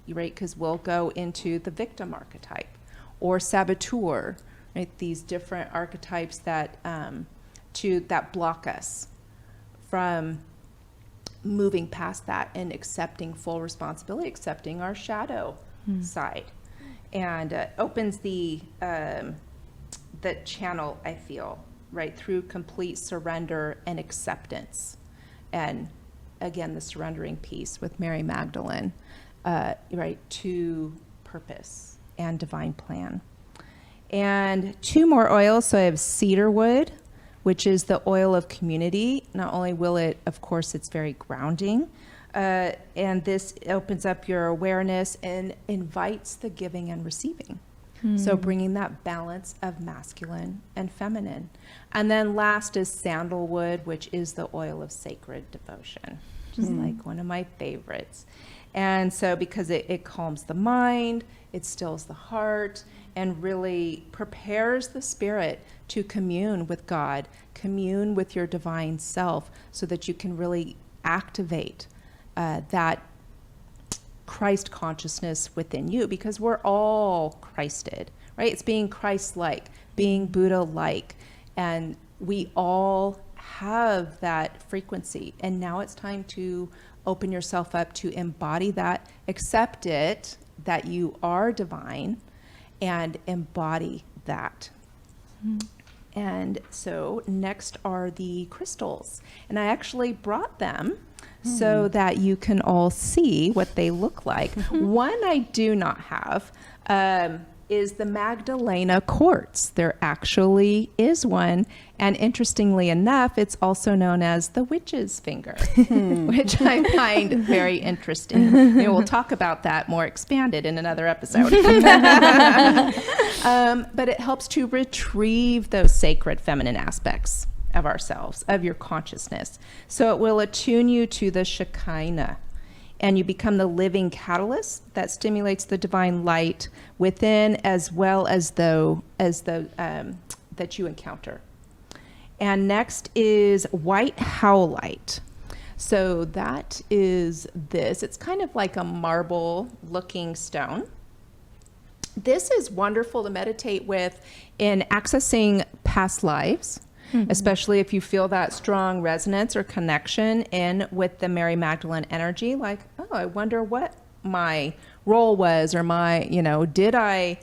right? Because we'll go into the victim archetype or saboteur, right? These different archetypes that block us from moving past that and accepting full responsibility, accepting our shadow side, and opens the channel, I feel, right, through complete surrender and acceptance. And again, the surrendering piece with Mary Magdalene, right, to purpose and divine plan. And 2 more oils. So I have cedarwood, which is the oil of community. Not only will it, of course, it's very grounding, and this opens up your awareness and invites the giving and receiving. So bringing that balance of masculine and feminine. And then last is sandalwood, which is the oil of sacred devotion, which is like one of my favorites. And so because it calms the mind, it stills the heart, and really prepares the spirit to commune with God, commune with your divine self, so that you can really activate that Christ consciousness within you, because we're all Christed, right? It's being Christ-like, being Buddha-like, and we all have that frequency. And now it's time to open yourself up to embody that, accept it, that you are divine, and embody that. And so next are the crystals. And I actually brought them so that you can all see what they look like. One I do not have is the Magdalena quartz. There actually is one. And interestingly enough, it's also known as the witch's finger, which I find very interesting. Maybe we'll talk about that more expanded in another episode. But it helps to retrieve those sacred feminine aspects of ourselves, of your consciousness. So it will attune you to the Shekinah, and you become the living catalyst that stimulates the divine light within, as well as that you encounter. And next is white howlite. So that is this. It's kind of like a marble looking stone. This is wonderful to meditate with in accessing past lives, especially if you feel that strong resonance or connection in with the Mary Magdalene energy. Like, oh, I wonder what my role was, or did I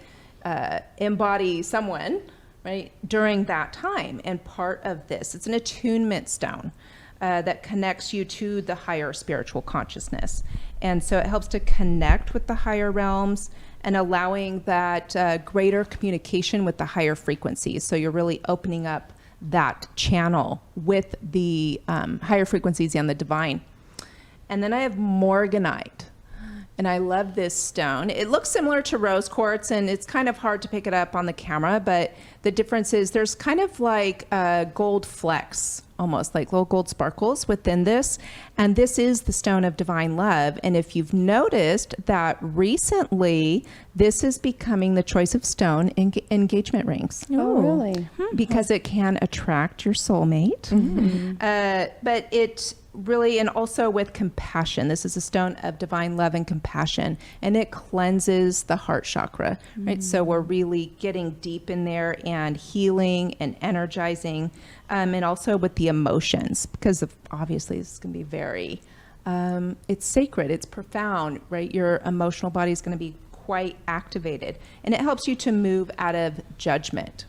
embody someone, right, during that time? And part of this, it's an attunement stone that connects you to the higher spiritual consciousness. And so it helps to connect with the higher realms and allowing that greater communication with the higher frequencies. So you're really opening up that channel with the higher frequencies and the divine. And then I have morganite. And I love this stone. It looks similar to rose quartz, and it's kind of hard to pick it up on the camera, but the difference is there's kind of like gold flecks, almost like little gold sparkles within this. And this is the stone of divine love. And if you've noticed that recently, this is becoming the choice of stone in engagement rings.
Oh, really?
Because it can attract your soulmate. But it really, and also with compassion. This is a stone of divine love and compassion, and it cleanses the heart chakra, right? So we're really getting deep in there and healing and energizing, and also with the emotions, because obviously this is going to be very, it's sacred, it's profound, right? Your emotional body is going to be quite activated, and it helps you to move out of judgment.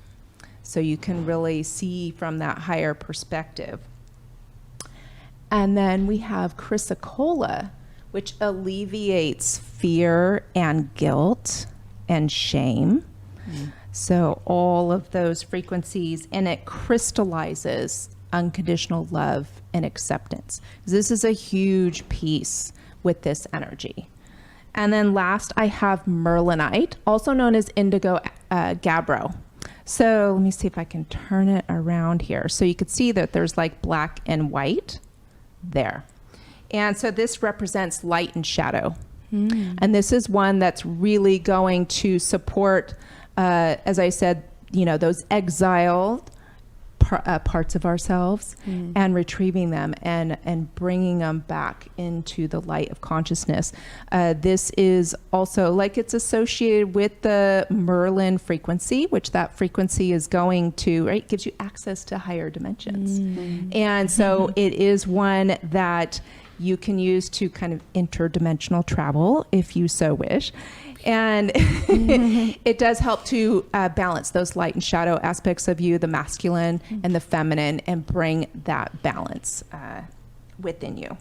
So you can really see from that higher perspective. And then we have chrysocolla, which alleviates fear and guilt and shame. So all of those frequencies, and it crystallizes unconditional love and acceptance. This is a huge piece with this energy. And then last, I have merlinite, also known as indigo gabbro. So let me see if I can turn it around here. So you could see that there's like black and white there. And so this represents light and shadow. And this is one that's really going to support, as I said, you know, those exiled parts of ourselves and retrieving them and bringing them back into the light of consciousness. This is also, like, it's associated with the Merlin frequency, which that frequency is going to, right, gives you access to higher dimensions. And so it is one that you can use to kind of interdimensional travel if you so wish. And it does help to balance those light and shadow aspects of you, the masculine and the feminine, and bring that balance within you.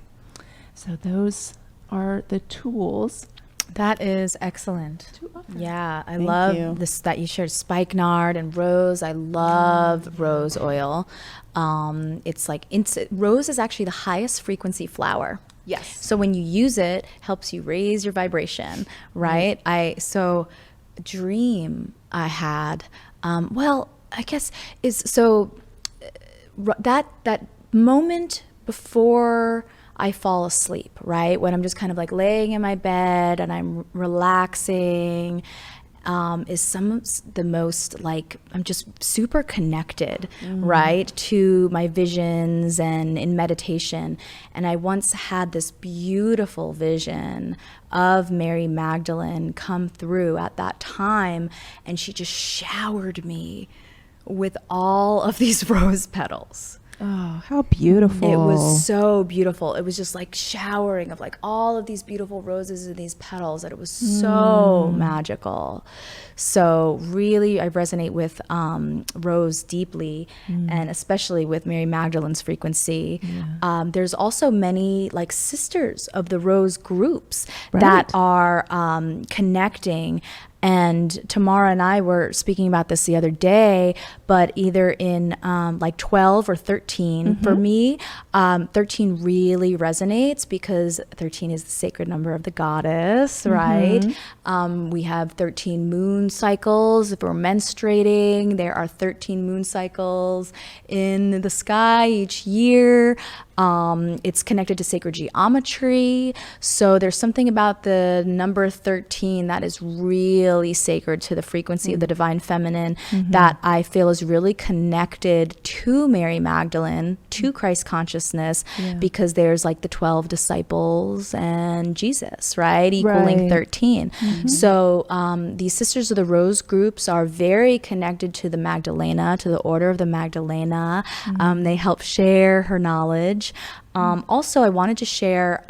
So those are the tools.
That is excellent. Yeah, I
Thank
love
you.
this that you shared spikenard and rose. I love rose oil. It's like rose is actually the highest frequency flower.
Yes.
So when you use it, helps you raise your vibration, right? Dream I had, well, I guess is so that moment before I fall asleep, right? When I'm just kind of like laying in my bed and I'm relaxing, is some of the most, like, I'm just super connected, right, to my visions and in meditation. And I once had this beautiful vision of Mary Magdalene come through at that time, and she just showered me with all of these rose petals.
Oh, how beautiful.
It was so beautiful. It was just like showering of like all of these beautiful roses and these petals, that it was so magical. So really I resonate with rose deeply, and especially with Mary Magdalene's frequency. There's also many like sisters of the rose groups that are connecting. And Tamara and I were speaking about this the other day, but either in like 12 or 13. For me, 13 really resonates because 13 is the sacred number of the goddess, right? We have 13 moon cycles. If we're menstruating, there are 13 moon cycles in the sky each year. It's connected to sacred geometry. So there's something about the number 13 that is really sacred to the frequency of the divine feminine that I feel is really connected to Mary Magdalene, to Christ consciousness, because there's like the 12 disciples and Jesus, right? Equaling 13. So these Sisters of the Rose groups are very connected to the Magdalena, to the Order of the Magdalena. They help share her knowledge. Also, I wanted to share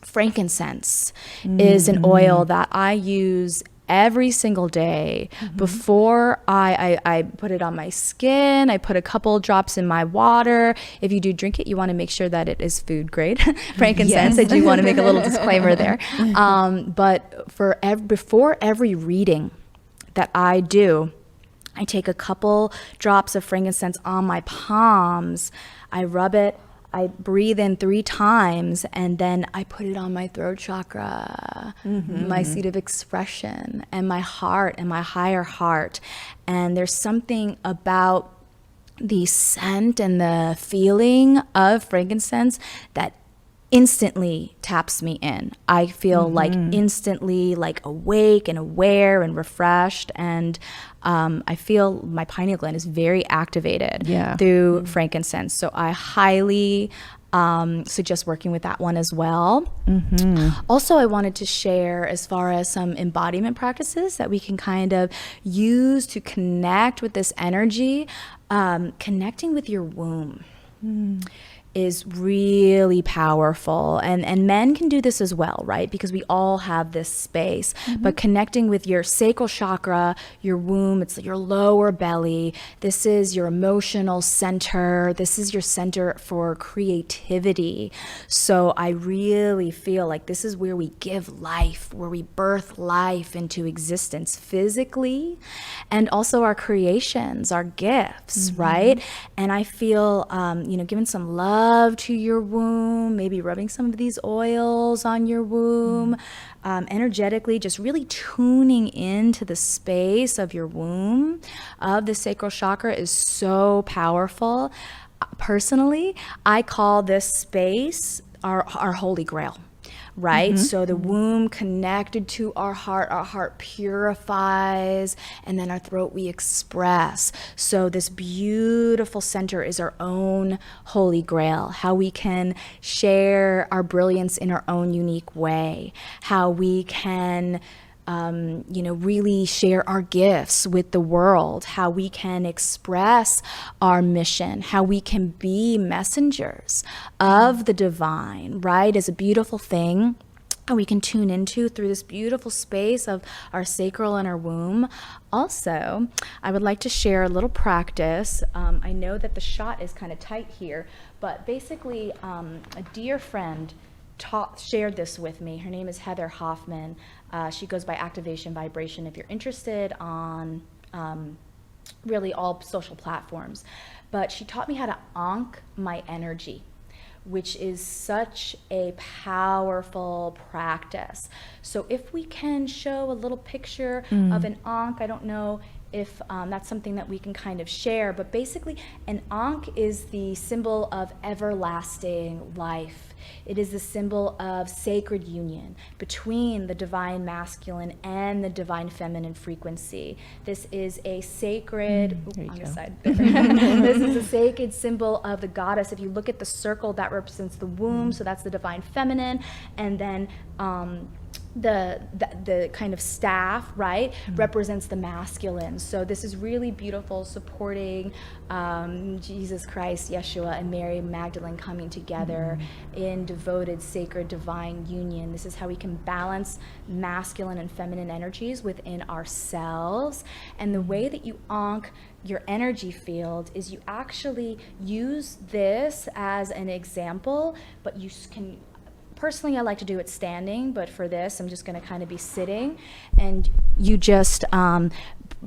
frankincense is an oil that I use every single day. Before I put it on my skin, I put a couple drops in my water. If you do drink it, you want to make sure that it is food grade frankincense. I do want to make a little disclaimer there. But before every reading that I do, I take a couple drops of frankincense on my palms. I rub it. I breathe in 3 times, and then I put it on my throat chakra, my seat of expression, and my heart, and my higher heart. And there's something about the scent and the feeling of frankincense that instantly taps me in. I feel like instantly like awake and aware and refreshed, and I feel my pineal gland is very activated through frankincense. So I highly suggest working with that one as well. Also, I wanted to share as far as some embodiment practices that we can kind of use to connect with this energy. Connecting with your womb is really powerful, and men can do this as well, right? Because we all have this space. But connecting with your sacral chakra, your womb, it's your lower belly. This is your emotional center. This is your center for creativity. So I really feel like this is where we give life, where we birth life into existence physically, and also our creations, our gifts, right? And I feel, giving some love to your womb, maybe rubbing some of these oils on your womb, energetically just really tuning into the space of your womb, of the sacral chakra is so powerful. Personally, I call this space our holy grail. Right? So the womb connected to our heart purifies, and then our throat we express. So this beautiful center is our own holy grail, how we can share our brilliance in our own unique way, how we can really share our gifts with the world, how we can express our mission, how we can be messengers of the divine, right? Is a beautiful thing. And we can tune into through this beautiful space of our sacral and our womb. Also, I would like to share a little practice. I know that the shot is kind of tight here, but basically a dear friend shared this with me. Her name is Heather Hoffman. She goes by Activation Vibration if you're interested on really all social platforms. But she taught me how to ankh my energy, which is such a powerful practice. So if we can show a little picture of an ankh, I don't know if that's something that we can kind of share, but basically an ankh is the symbol of everlasting life. It is the symbol of sacred union between the divine masculine and the divine feminine frequency. This is a sacred, on this side. This is a sacred symbol of the goddess. If you look at the circle, that represents the womb, so that's the divine feminine, and then the kind of staff, right, represents the masculine. So this is really beautiful, supporting Jesus Christ, Yeshua, and Mary Magdalene coming together in devoted, sacred, divine union. This is how we can balance masculine and feminine energies within ourselves. And the way that you ankh your energy field is you actually use this as an example, but you can. Personally, I like to do it standing, but for this, I'm just going to kind of be sitting, and you just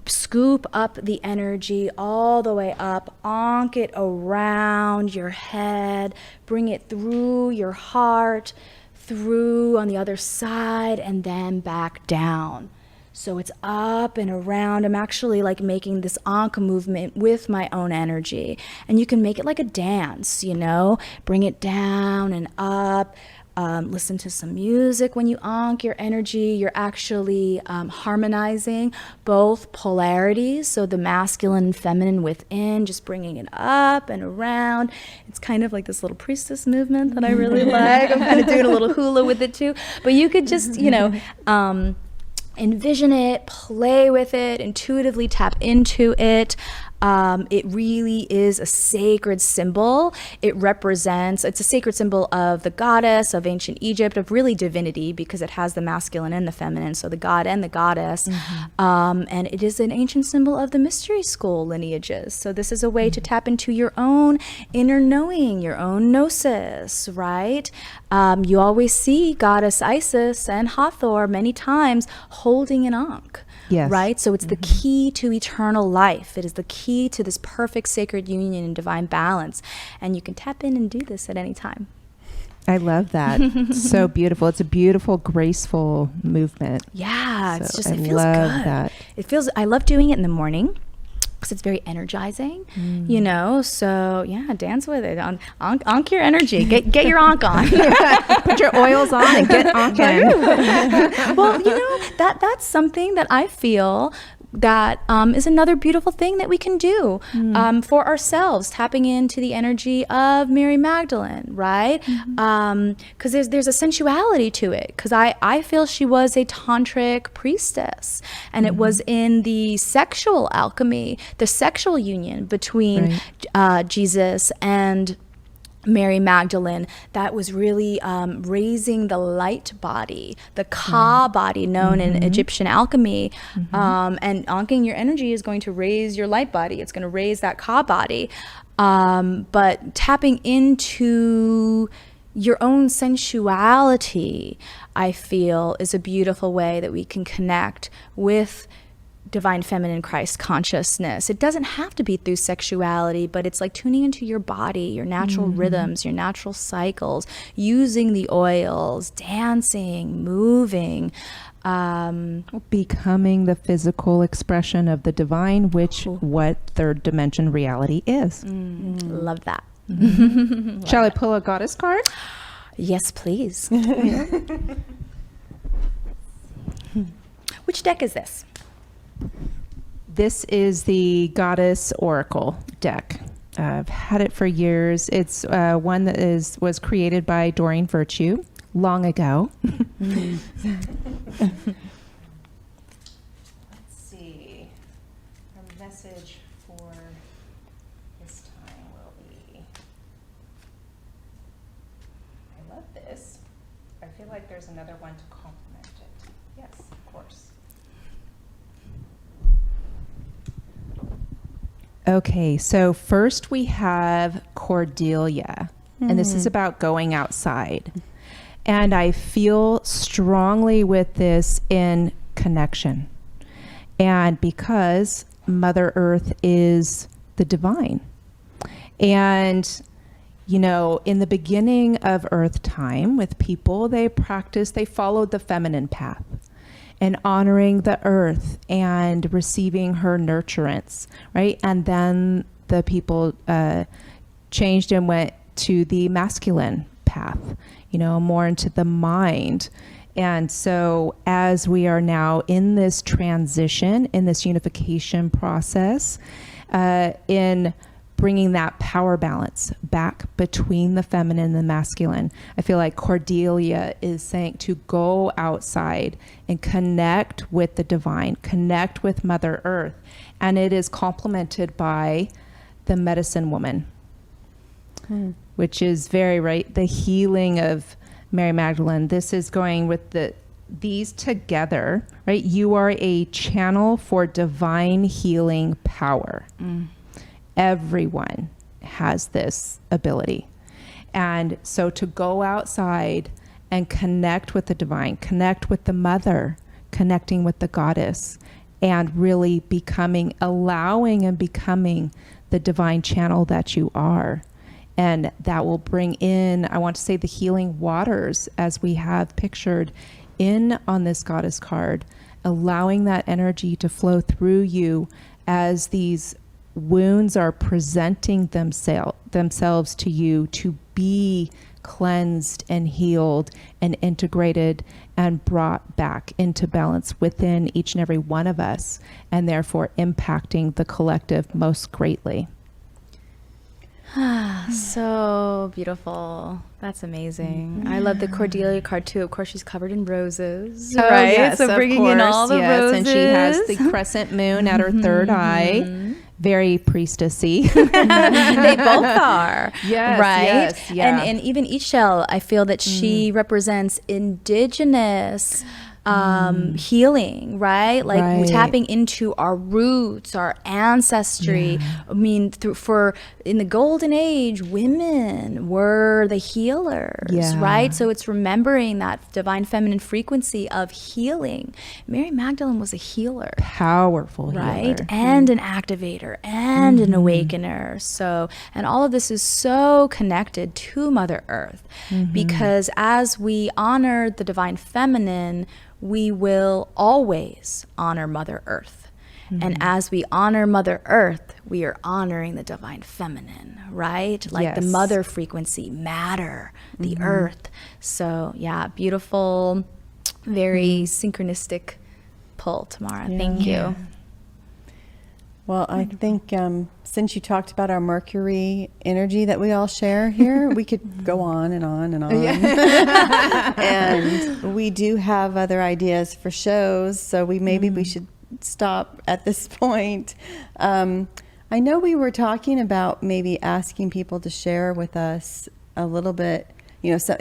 scoop up the energy all the way up, ankh it around your head, bring it through your heart, through on the other side, and then back down. So it's up and around. I'm actually like making this ankh movement with my own energy, and you can make it like a dance, bring it down and up. Listen to some music when you ankh your energy. You're actually harmonizing both polarities, so the masculine and feminine within, just bringing it up and around. It's kind of like this little priestess movement that I really like. I'm kind of doing a little hula with it too. But you could just, envision it, play with it, intuitively tap into it. It really is a sacred symbol. It's a sacred symbol of the goddess of ancient Egypt, of really divinity, because it has the masculine and the feminine, so the god and the goddess. And it is an ancient symbol of the mystery school lineages. So this is a way to tap into your own inner knowing, your own gnosis, right? You always see goddess Isis and Hathor many times holding an ankh,
Yes.
right? So it's the key to eternal life. It is the key to this perfect sacred union and divine balance. And you can tap in and do this at any time.
I love that. So beautiful. It's a beautiful, graceful movement.
Yeah,
So
it's just,
I
it feels
love
good.
that.
It feels, I love doing it in the morning because it's very energizing, you know? So yeah, dance with it. Onk your energy. Get your onk on.
Put your oils on and get onkin'.
Well, you know, that's something that I feel that is another beautiful thing that we can do for ourselves, tapping into the energy of Mary Magdalene, right? Because there's a sensuality to it. Because I feel she was a tantric priestess, and it was in the sexual alchemy, the sexual union between Jesus and Mary Magdalene that was really raising the light body, the Ka body known in Egyptian alchemy. And onking your energy is going to raise your light body. It's going to raise that Ka body. But tapping into your own sensuality, I feel, is a beautiful way that we can connect with divine feminine Christ consciousness. It doesn't have to be through sexuality, but it's like tuning into your body, your natural rhythms, your natural cycles, using the oils, dancing, moving,
Becoming the physical expression of the divine, which what third dimension reality is.
Love that.
Shall I pull a goddess card?
Yes, please. Which deck is this?
This is the Goddess Oracle deck. I've had it for years. It's one that was created by Doreen Virtue long ago. Let's see. Our message for this time will be, I love this. I feel like there's another one to complement it. Yes, of course. Okay, so first we have Cordelia, and this is about going outside. And I feel strongly with this in connection. And because Mother Earth is the divine. And, you know, in the beginning of Earth time with people, they followed the feminine path. And honoring the earth and receiving her nurturance, right? And then the people changed and went to the masculine path, you know, more into the mind. And so as we are now in this transition, in this unification process, in bringing that power balance back between the feminine and the masculine. I feel like Cordelia is saying to go outside and connect with the divine, connect with Mother Earth. And it is complemented by the medicine woman, which is very right, the healing of Mary Magdalene. This is going with these together, right? You are a channel for divine healing power. Everyone has this ability. And so to go outside and connect with the divine, connect with the mother, connecting with the goddess, and really allowing and becoming the divine channel that you are. And that will bring in, I want to say, the healing waters as we have pictured in on this goddess card, allowing that energy to flow through you as these wounds are presenting themselves to you to be cleansed and healed and integrated and brought back into balance within each and every one of us, and therefore impacting the collective most greatly.
So beautiful. That's amazing. I love the Cordelia card too. Of course, she's covered in roses, right?
Yes,
so bringing in all the roses.
And she has the crescent moon at her third eye. Very priestessy.
They both are.
Yes,
right?
yes, yeah.
And even each shell, I feel that she represents indigenous healing, right? Like
Right.
tapping into our roots, our ancestry. I mean, in the golden age, women were the healers,
Yeah.
right? So it's remembering that divine feminine frequency of healing. Mary Magdalene was a healer,
Powerful
right?
healer.
And an activator and an awakener. So, and all of this is so connected to Mother Earth, because as we honor the divine feminine, we will always honor Mother Earth. And as we honor Mother Earth, we are honoring the divine feminine, right? Like the
Yes.
mother frequency, matter, the earth. So yeah, beautiful, very synchronistic pull, Tamara. Thank you.
Well, I think since you talked about our Mercury energy that we all share here, we could go on and on and on. And we do have other ideas for shows, so we should stop at this point. I know we were talking about maybe asking people to share with us a little bit,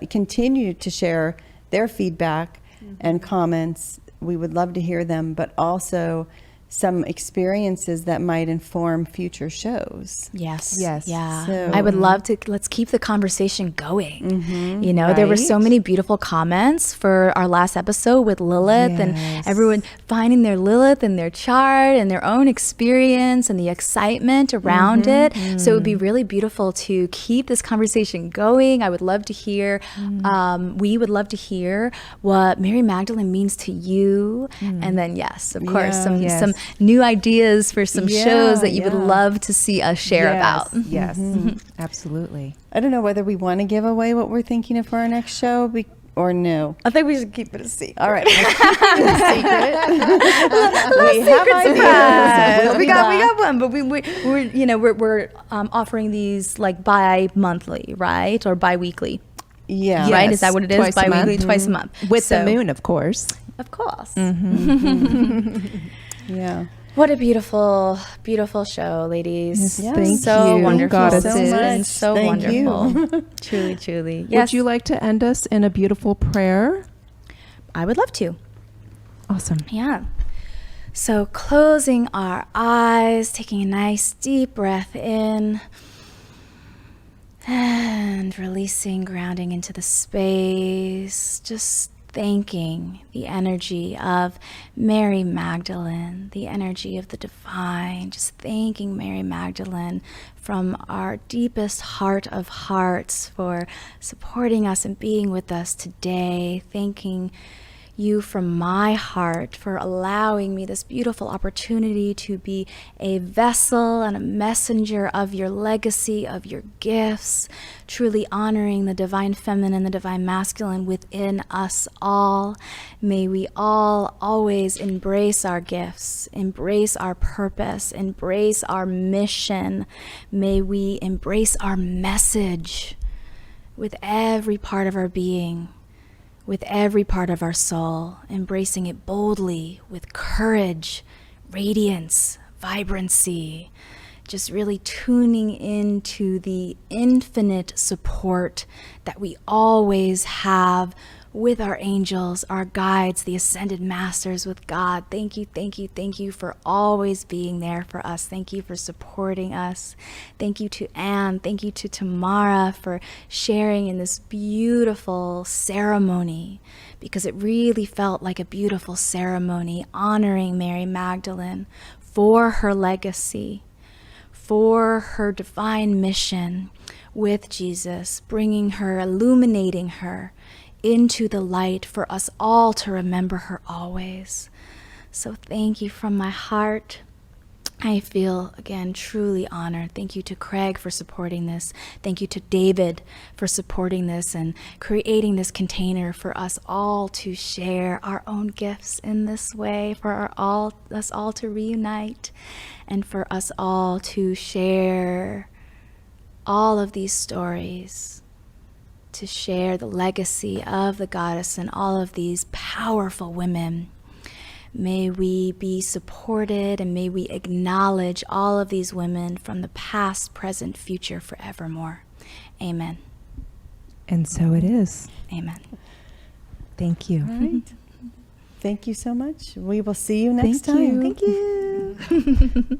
continue to share their feedback and comments. We would love to hear them, but also some experiences that might inform future shows.
Yes.
Yes.
Yeah.
So-
I would love to, let's keep the conversation going. There were so
Right.
many beautiful comments for our last episode with Lilith and
Yes.
everyone finding their Lilith and their chart and their own experience and the excitement around it. So it would be really beautiful to keep this conversation going. I would love to hear, we would love to hear what Mary Magdalene means to you. And then, yes, of course,
Yeah.
some new ideas for some shows that you would
Yeah.
love to see us share about.
Yes, absolutely.
I don't know whether we want to give away what we're thinking of for our next show or no.
I think we should keep it a secret.
All right. Let's keep it a secret. We have
Secret
ideas.
surprise.
We'll
we
be
got
back.
one, but we're offering these like bi-monthly, right, or bi-weekly,
Yeah.
right?
Yes,
Is that what it is?
twice a
Bi-weekly,
month.
twice a month,
With
So-
the moon, of course.
of course.
Yeah.
What a beautiful, beautiful show, ladies.
Yes,
Yeah.
thank
So
you,
wonderful.
goddesses.
So much.
And so
Thank you.
wonderful. Truly, truly. Yes,
Would you like to end us in a beautiful prayer?
I would love to.
Awesome.
Yeah. So closing our eyes, taking a nice deep breath in, and releasing, grounding into the space, just thanking the energy of Mary Magdalene, the energy of the divine, just thanking Mary Magdalene from our deepest heart of hearts for supporting us and being with us today, thanking you from my heart for allowing me this beautiful opportunity to be a vessel and a messenger of your legacy, of your gifts, truly honoring the divine feminine, the divine masculine within us all. May we all always embrace our gifts, embrace our purpose, embrace our mission. May we embrace our message with every part of our being, with every part of our soul, embracing it boldly with courage, radiance, vibrancy, just really tuning into the infinite support that we always have with our angels, our guides, the ascended masters, with God. Thank you, thank you, thank you for always being there for us. Thank you for supporting us. Thank you to Anne. Thank you to Tamara for sharing in this beautiful ceremony, because it really felt like a beautiful ceremony honoring Mary Magdalene for her legacy, for her divine mission with Jesus, bringing her, illuminating her into the light for us all to remember her always. So thank you from my heart. I feel, again, truly honored. Thank you to Craig for supporting this. Thank you to David for supporting this and creating this container for us all to share our own gifts in this way, for us all to reunite, and for us all to share all of these stories, to share the legacy of the goddess and all of these powerful women. May we be supported, and may we acknowledge all of these women from the past, present, future, forevermore. Amen.
And so it is.
Amen.
Thank you.
All right. thank you so much. We will see you next time.
Thank you.